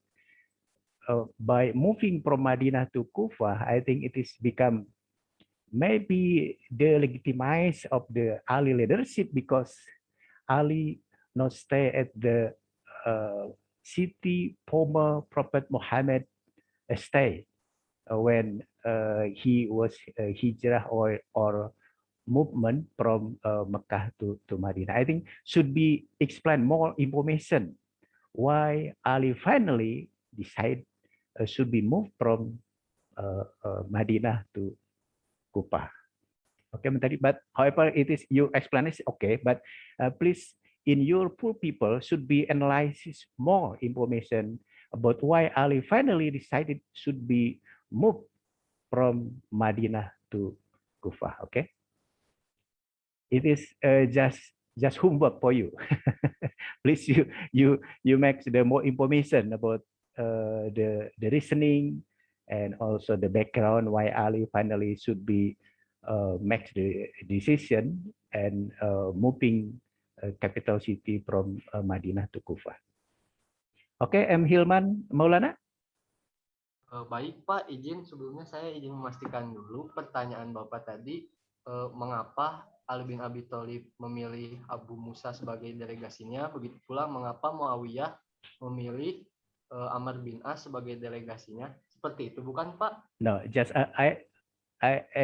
By moving from Madinah to Kufah, I think it is become maybe the legitimize of the Ali leadership, because Ali not stay at the city former Prophet Muhammad stay when he was hijrah or movement from Mecca to Madinah. I think should be explained more information why Ali finally decide should be moved from Madinah to Kufah. Okay, Menteri. But however, it is your explanation okay. But please, in your poor people, should be analysis more information about why Ali finally decided should be moved from Madinah to Kufah. Okay. It is just homework for you. Please, you make the more information about the reasoning and also the background why Ali finally should be make the decision and moving capital city from Madinah to Kufah. Oke, M. Hilman Maulana. Baik Pak, izin sebelumnya saya izin memastikan dulu pertanyaan Bapak tadi, mengapa Ali bin Abi Thalib memilih Abu Musa sebagai delegasinya, begitu pula mengapa Muawiyah memilih Amr bin As sebagai delegasinya, seperti itu bukan Pak? No, just I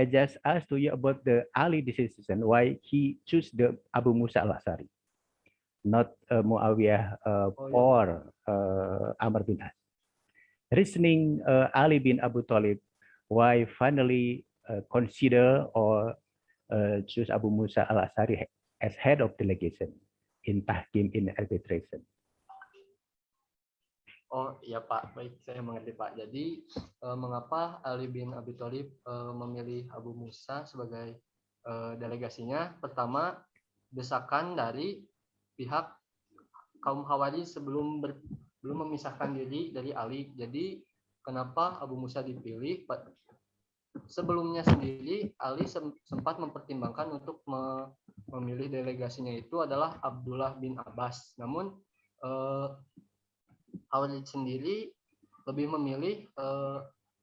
just asked to you about the Ali decision, why he choose the Abu Musa al-Ash'ari, not Muawiyah or Amr bin As. Reasoning Ali bin Abu Thalib, why finally consider or choose Abu Musa al-Ash'ari as head of delegation in tahkim, in arbitration. Oh iya Pak, baik, saya mengerti Pak. Jadi mengapa Ali bin Abi Thalib memilih Abu Musa sebagai delegasinya? Pertama, desakan dari pihak kaum Khawarij sebelum memisahkan diri dari Ali. Jadi kenapa Abu Musa dipilih? sebelumnya sendiri Ali sempat mempertimbangkan untuk memilih delegasinya itu adalah Abdullah bin Abbas. Namun Khalid sendiri lebih memilih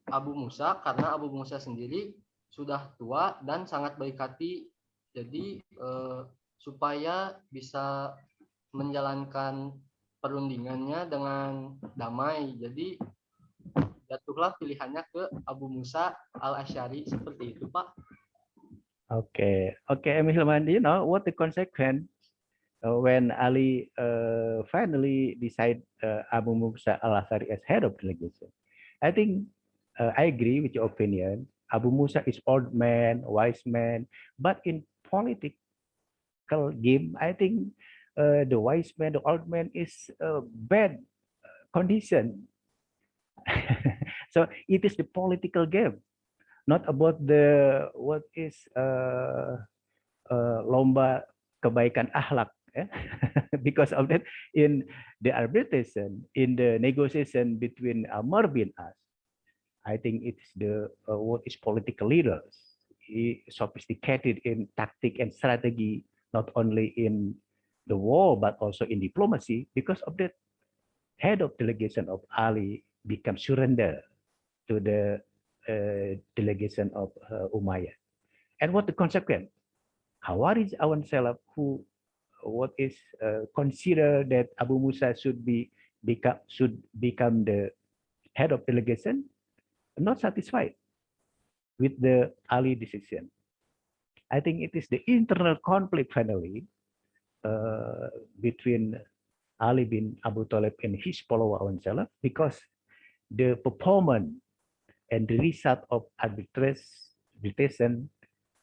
Abu Musa karena Abu Musa sendiri sudah tua dan sangat baik hati. Jadi supaya bisa menjalankan perundingannya dengan damai. Jadi jatuhlah pilihannya ke Abu Musa al-Asy'ari seperti itu, Pak. Okay, Ms. Hilman, you know what the consequence when Ali finally decide Abu Musa al-Asy'ari as head of delegation? I think I agree with your opinion. Abu Musa is old man, wise man, but in political game, I think the wise man, the old man is bad condition. So it is the political game, not about the what is lomba kebaikan akhlak. Because of that, in the arbitration, in the negotiation between Amr bin As, I think it's the what is political leaders, sophisticated in tactic and strategy, not only in the war but also in diplomacy. Because of that, head of delegation of Ali become surrender to the delegation of Umayyah. And what the consequence? Khawarij ourselves who what is consider that Abu Musa should become the head of delegation, not satisfied with the Ali decision. I think it is the internal conflict finally between Ali bin Abu Talib and his follower oneself, because the performance and the result of arbitration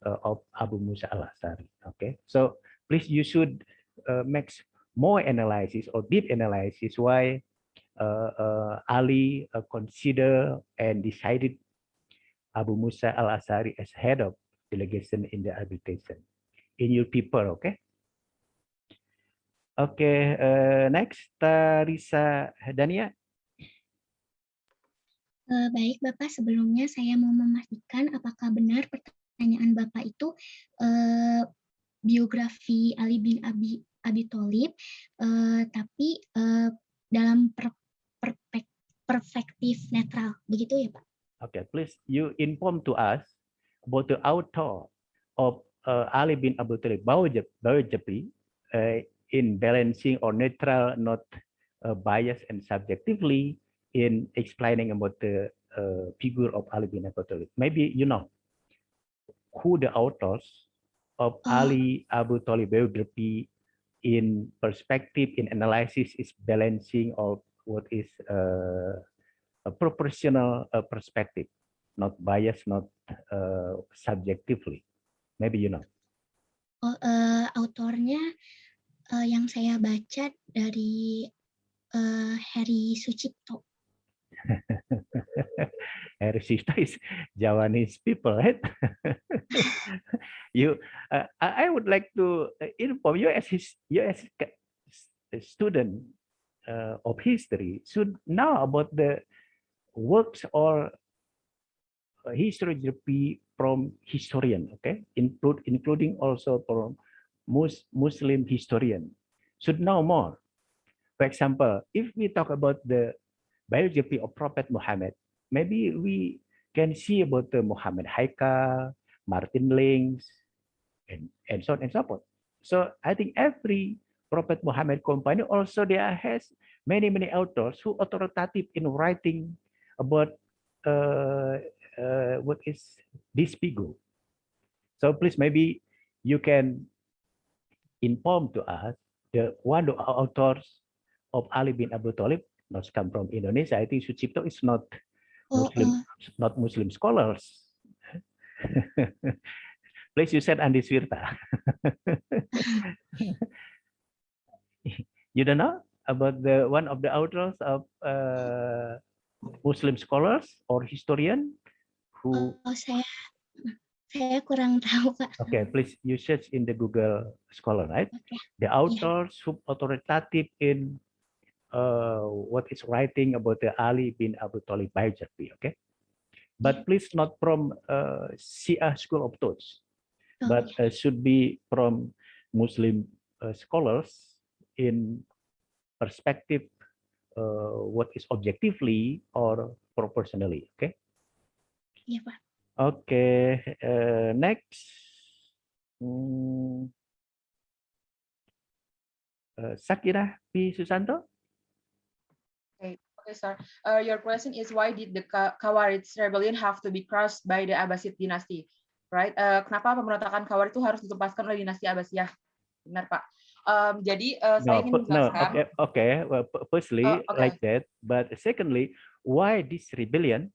of Abu Musa al-Asy'ari. Okay, so please you should make more analysis or deep analysis why Ali consider and decided Abu Musa al-Asy'ari as head of delegation in the arbitration in your paper. Okay. Okay, next Risa Dania. Baik Bapak, sebelumnya saya mau memastikan apakah benar pertanyaan Bapak itu biografi Ali bin Abi Thalib, tapi dalam perspektif netral, begitu ya Pak? Okay, please you inform to us about the author of Ali bin Abi Thalib biography in balancing or neutral, not biased and subjectively in explaining about the figure of Ali bin Abi Thalib. Maybe you know who the authors of Ali Abu Thalib biography in perspective, in analysis is balancing of what is a proportional perspective, not biased, not subjectively. Maybe you know. Autornya yang saya baca dari Heri Sucipto. Heri Sucipto is Javanese people, right? I would like to inform you as a student of history should know about the works or historiography from historian, okay, including also from Muslim historian should know more. For example, if we talk about the biography of Prophet Muhammad, maybe we can see about the Muhammad Haikal, Martin Lings, and so on and so forth. So I think every Prophet Muhammad company also there has many authors who authoritative in writing about what is this figure. So please maybe you can inform to us the one of the authors of Ali bin Abi Thalib not come from Indonesia. I think Sucipto is not Muslim scholars. Please you said Andi Swirta. You don't know about the one of the authors of Muslim scholars or historian who? Saya kurang tahu, Pak. Okay, please you search in the Google Scholar, right? Okay. The authors who authoritative in what is writing about the Ali bin Abi Thalib biography. Okay. but please not from Shia school of thoughts, but should be from Muslim scholars in perspective what is objectively or proportionally. Okay. Iya, Pak. Okay. Next. Sakira P. Susanto. Okay, sir. Your question is why did the Khawarij rebellion have to be crushed by the Abbasid dynasty, right? Kenapa pemberontakan Khawarij itu harus ditupaskan oleh dinasti Abbasiyah? Benar, Pak. Jadi saya ingin menjelaskan. Okay. Well, firstly, like that, but secondly, why this rebellion?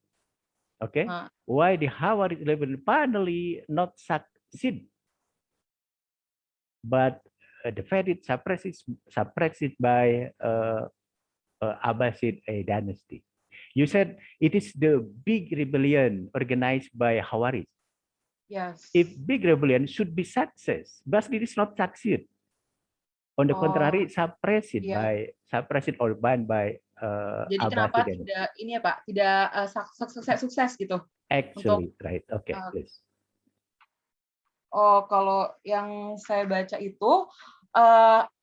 Okay, why the Khawarij rebellion finally not succeed, but defeated, suppressed by Abbasid dynasty. You said it is the big rebellion organized by Khawarij. Yes. If big rebellion should be success, but it is not succeed. On the contrary, suppressed or banned by jadi kenapa tidak ini ya Pak, tidak sukses gitu? Actually, right. Okay, please. Oh, kalau yang saya baca itu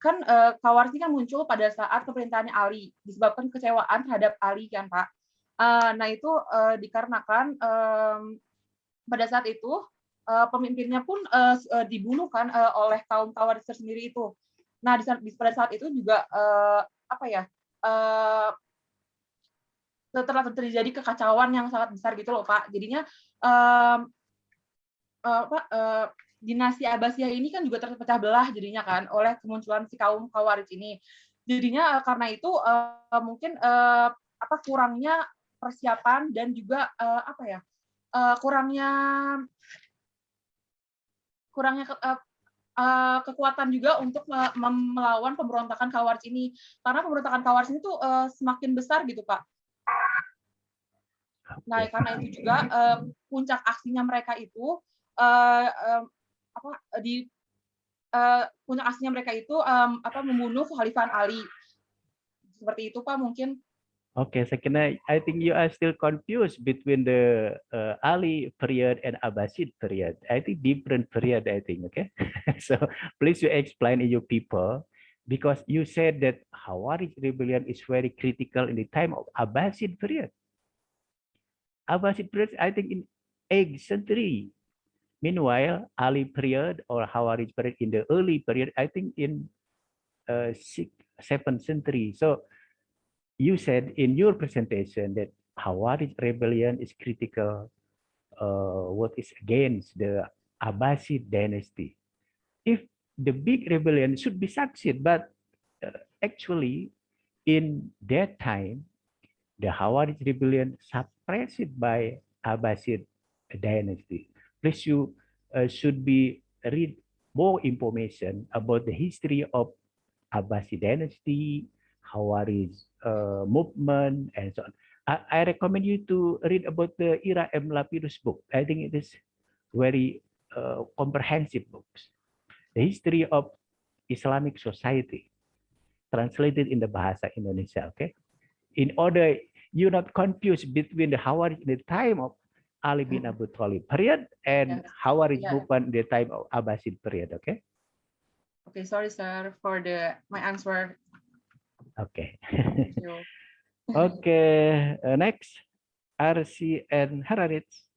kan Khawarij kan muncul pada saat pemerintahannya Ali, disebabkan kecewaan terhadap Ali kan Pak. Nah itu dikarenakan pada saat itu pemimpinnya pun dibunuh kan oleh kaum Khawarij tersendiri itu. Nah pada saat itu juga telah terjadi kekacauan yang sangat besar gitu loh Pak. Jadinya dinasti Abbasiyah ini kan juga terpecah belah jadinya kan oleh kemunculan si kaum Khawarij ini. Jadinya karena itu mungkin kurangnya persiapan dan juga kurangnya kekuatan juga untuk melawan pemberontakan Khawarij ini. Karena pemberontakan Khawarij ini tuh semakin besar gitu Pak. Nah karena itu juga puncak aksinya mereka itu membunuh Khalifah Ali. Seperti itu Pak mungkin. Okay, Sakina, I think you are still confused between the Ali period and Abbasid period. I think different period, I think, okay? So please you explain to your people, because you said that Khawarij rebellion is very critical in the time of Abbasid period. Abbasid period, I think in 8th century. Meanwhile, Ali period or Khawarij period in the early period, I think in 6th, 7th century. So you said in your presentation that Khawarij rebellion is critical, what is against the Abbasid dynasty. If the big rebellion should be succeed, but actually in that time, the Khawarij rebellion suppressed by Abbasid dynasty. Please you should be read more information about the history of Abbasid dynasty, Khawarij movement, and so on. I recommend you to read about the Ira M. Lapidus book. I think it is very comprehensive books. The history of Islamic society, translated in the Bahasa Indonesia. Okay, in order you not confuse between the Khawarij in the time of Ali bin Abi Thalib period and Khawarij movement in the time of Abbasid period. Okay. Okay, sorry sir for my answer. Okay. Thank you. Okay, next, RC and Haranits.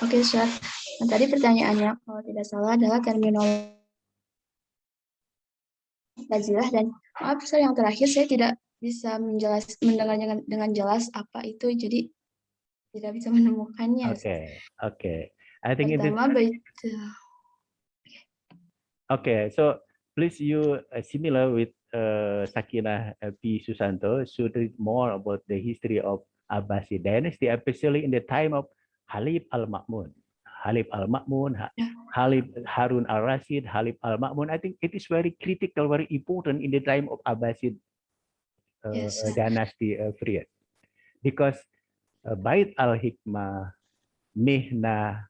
Oke, Chef. Nah, tadi pertanyaannya kalau tidak salah adalah terminologi Tazilah, dan maaf Sir, yang terakhir saya tidak bisa mendengarnya dengan jelas apa itu, jadi tidak bisa menemukannya. Okay. I think pertama it is. Okay, so please you similar with Sakina P. Susanto should read more about the history of Abbasid dynasty, especially in the time of Khalif al-Ma'mun. Khalif al-Ma'mun, Khalif Harun al-Rashid, Khalif al-Ma'mun. I think it is very critical, very important in the time of Abbasid dynasty period. Because Bait al-Hikmah, Mihna,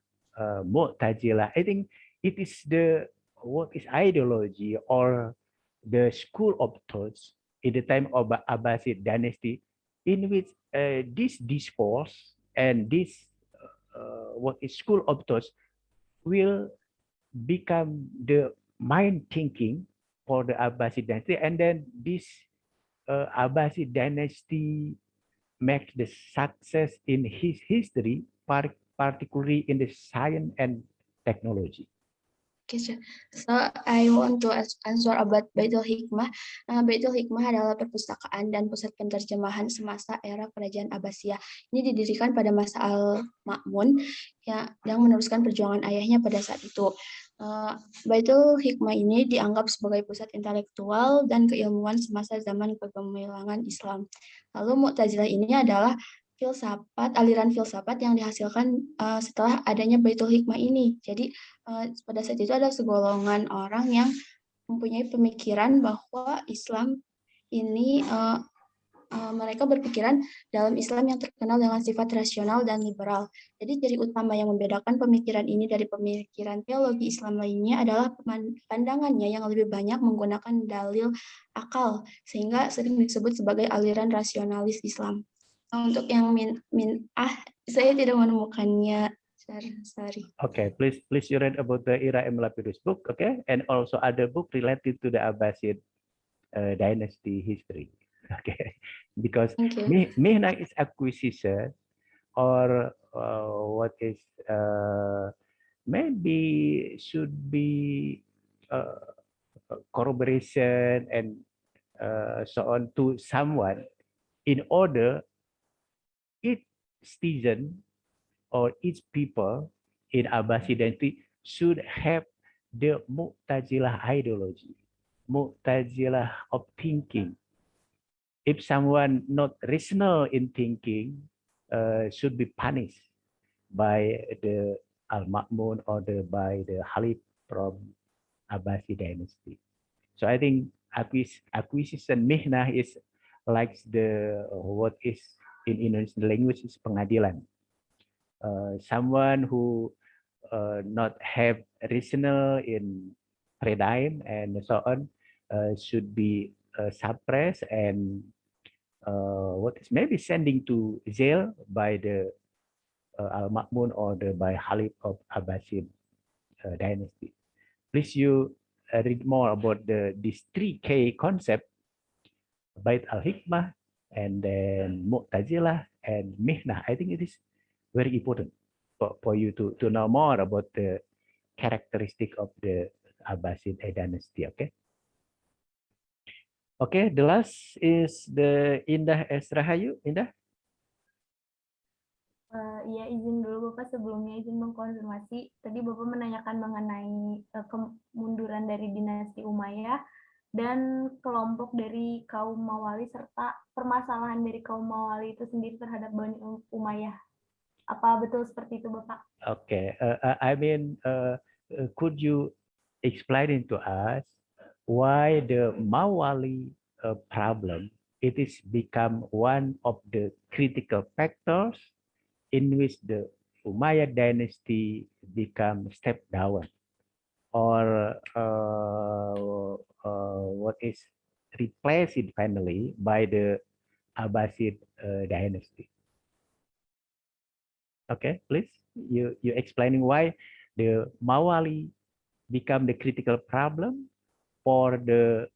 Mu'tazilah, I think it is the what is ideology or the school of thoughts in the time of Abbasid dynasty in which this discourse and this what is school of thought will become the mind thinking for the Abbasid dynasty, and then this Abbasid dynasty makes the success in his history, particularly in the science and technology. Okay, so I want to answer about Baitul Hikmah. Baitul Hikmah adalah perpustakaan dan pusat penerjemahan semasa era Kerajaan Abbasiyah. Ini didirikan pada masa Al-Ma'mun yang meneruskan perjuangan ayahnya pada saat itu. Baitul Hikmah ini dianggap sebagai pusat intelektual dan keilmuan semasa zaman kegemilangan Islam. Lalu Mu'tazilah ini adalah aliran filsafat yang dihasilkan setelah adanya Baitul Hikmah ini. Jadi pada saat itu ada segolongan orang yang mempunyai pemikiran bahwa Islam ini mereka berpikiran dalam Islam yang terkenal dengan sifat rasional dan liberal. Jadi ciri utama yang membedakan pemikiran ini dari pemikiran teologi Islam lainnya adalah pandangannya yang lebih banyak menggunakan dalil akal, sehingga sering disebut sebagai aliran rasionalis Islam. Untuk yang saya tidak menemukannya. Sorry. Okay, please you read about the Ira-M Lapidus book, okay, and also other book related to the Abbasid dynasty history, okay, because Mihnah is acquisition or what is maybe should be corroboration and so on to someone in order each citizen or each people in Abbasid dynasty should have the Mu'tazilah ideology, Mu'tazilah of thinking. If someone not rational in thinking, should be punished by the Al-Ma'mun or by the Khalif from Abbasid dynasty. So I think acquisition Mihnah is like the what is in Indonesian language is pengadilan. Someone who not have rational in paradigm and so on should be suppressed and what is maybe sending to jail by the Al-Ma'mun or by Khalif of Abbasid dynasty. Please you read more about this 3K concept, Bait al-Hikmah, and then Mu'tazilah and Mihnah. I think it is very important for you to know more about the characteristic of the Abbasid dynasty. Okay. Okay, the last is the Indah S. Rahayu. Indah? Iya, izin dulu Bapak, sebelumnya izin mengkonfirmasi. Tadi Bapak menanyakan mengenai kemunduran dari dinasti Umayyah dan kelompok dari kaum Mawali serta permasalahan dari kaum Mawali itu sendiri terhadap Bani Umayyah. Apa betul seperti itu, Bapak? Okay, I mean, could you explain it to us why the Mawali problem it is become one of the critical factors in which the Umayyad dynasty become step down, or what is replaced finally by the Abbasid dynasty. Okay, please, you explaining why the Mawali become the critical problem for the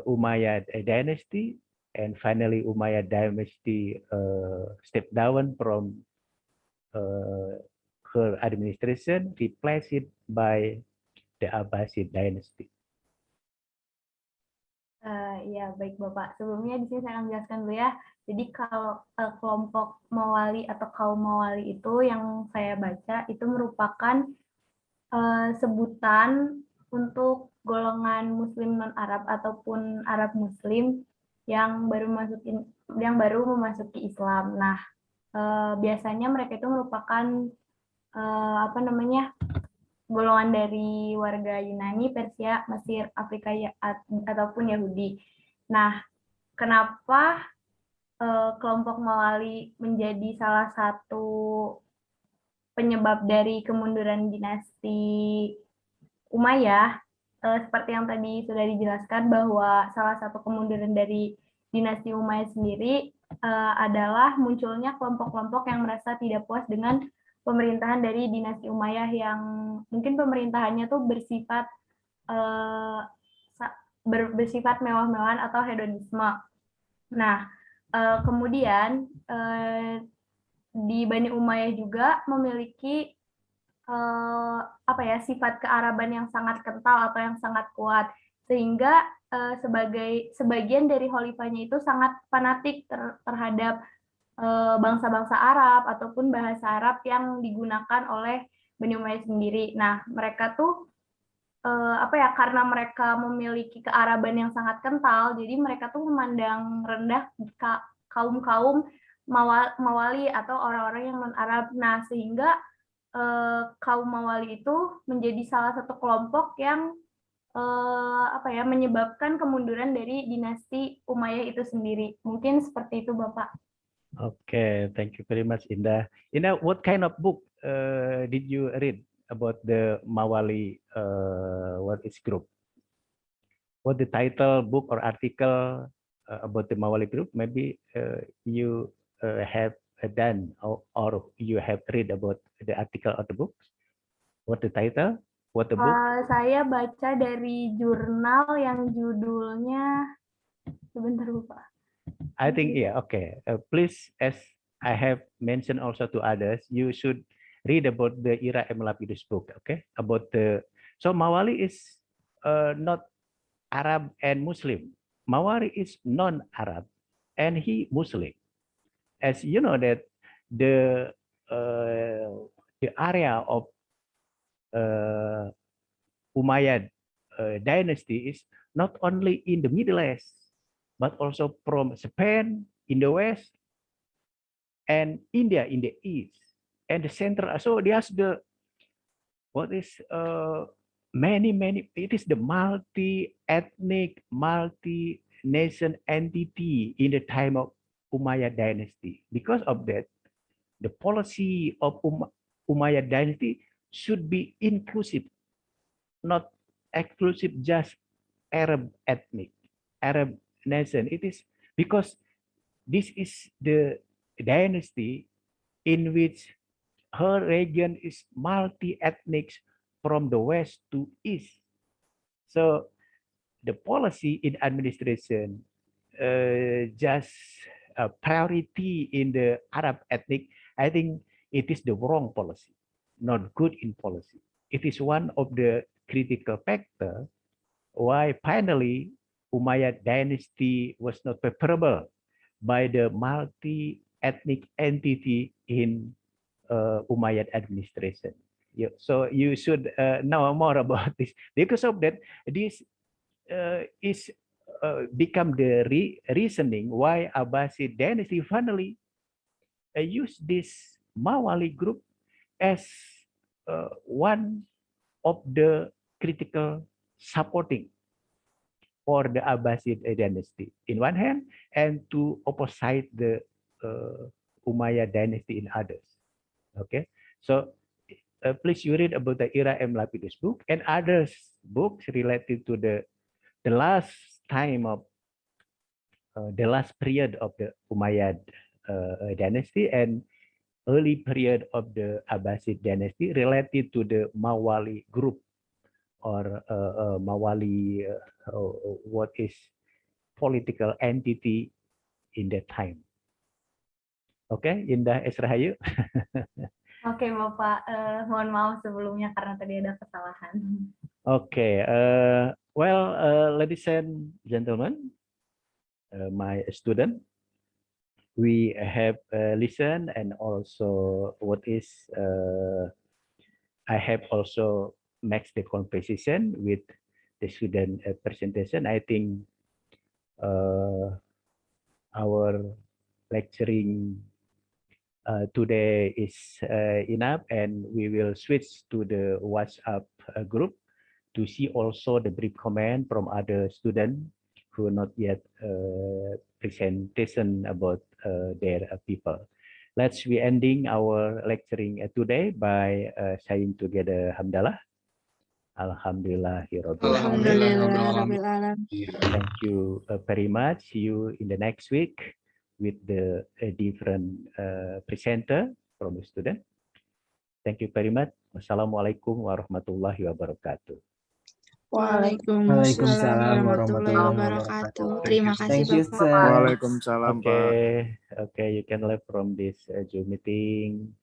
Umayyad dynasty, and finally Umayyad dynasty step down from her administration, replaced it by the Abbasid dynasty. Ya, baik Bapak. Sebelumnya di sini saya akan menjelaskan dulu ya. Jadi kalau kelompok Mawali atau kaum Mawali itu yang saya baca itu merupakan sebutan untuk golongan Muslim non-Arab ataupun Arab Muslim yang baru memasuki Islam. Nah, biasanya mereka itu merupakan golongan dari warga Yunani, Persia, Mesir, Afrika ataupun Yahudi. Nah, kenapa kelompok Mawali menjadi salah satu penyebab dari kemunduran dinasti Umayyah? Seperti yang tadi sudah dijelaskan bahwa salah satu kemunduran dari dinasti Umayyah sendiri adalah munculnya kelompok-kelompok yang merasa tidak puas dengan pemerintahan dari dinasti Umayyah yang mungkin pemerintahannya tuh bersifat mewah-mewahan atau hedonisme. Nah, kemudian di Bani Umayyah juga memiliki sifat kearaban yang sangat kental atau yang sangat kuat, sehingga sebagian dari khalifahnya itu sangat fanatik terhadap bangsa-bangsa Arab ataupun bahasa Arab yang digunakan oleh Bani Umayyah sendiri. Nah, mereka tuh karena mereka memiliki kearaban yang sangat kental, jadi mereka tuh memandang rendah kaum-kaum Mawali atau orang-orang yang non-Arab. Nah, sehingga kaum Mawali itu menjadi salah satu kelompok yang menyebabkan kemunduran dari dinasti Umayyah itu sendiri. Mungkin seperti itu, Bapak. Okay, thank you very much, Indah. Indah, what kind of book did you read about the Mawali what is group? What the title, book, or article about the Mawali group? Maybe you have done or you have read about the article or the book. What the title? What the book? Saya baca dari jurnal yang judulnya sebentar lupa. I think okay. Please, as I have mentioned also to others, you should read about the Ira M. Lapidus book. Okay, about so Mawali is not Arab and Muslim. Mawali is non-Arab and he Muslim. As you know that the area of Umayyad dynasty is not only in the Middle East, but also from Spain in the west and India in the east and the central. So there's many. It is the multi-ethnic, multi-nation entity in the time of Umayyad dynasty. Because of that, the policy of Umayyad dynasty should be inclusive, not exclusive, just Arab ethnic, Arab nation. It is because this is the dynasty in which her region is multi-ethnic from the west to east. So the policy in administration just a priority in the Arab ethnic, I think it is the wrong policy, not good in policy. It is one of the critical factor why finally Umayyad dynasty was not preferable by the multi-ethnic entity in Umayyad administration. So you should know more about this. Because of that, this is become the reasoning why Abbasid dynasty finally used this Mawali group as one of the critical supporting for the Abbasid dynasty in one hand, and to opposite the Umayyad dynasty in others. Okay, so please you read about the Ira M. Lapidus book and others books related to the last time of the last period of the Umayyad dynasty and early period of the Abbasid dynasty related to the Mawali group or Mawali what is political entity in that time. Oke, Indah Esrahayu. Oke, Bapak. Mohon maaf sebelumnya karena tadi ada kesalahan. Oke, well, ladies and gentlemen, my student, we have listened and also what is I have also mixed the conversation with the student presentation. I think our lecturing today is enough, and we will switch to the WhatsApp group to see also the brief comment from other students who not yet presentation about their people. Let's be ending our lecturing today by saying together Hamdalah. Alhamdulillahirabbil alamin. Thank you very much. See you in the next week. with the different presenter from the student. Thank you very much. Wassalamualaikum warahmatullahi wabarakatuh. Waalaikumsalam warahmatullahi wabarakatuh. Terima kasih Thank you, Bapak. sir. Waalaikumsalam, Pak. Okay, you can leave from this Zoom meeting.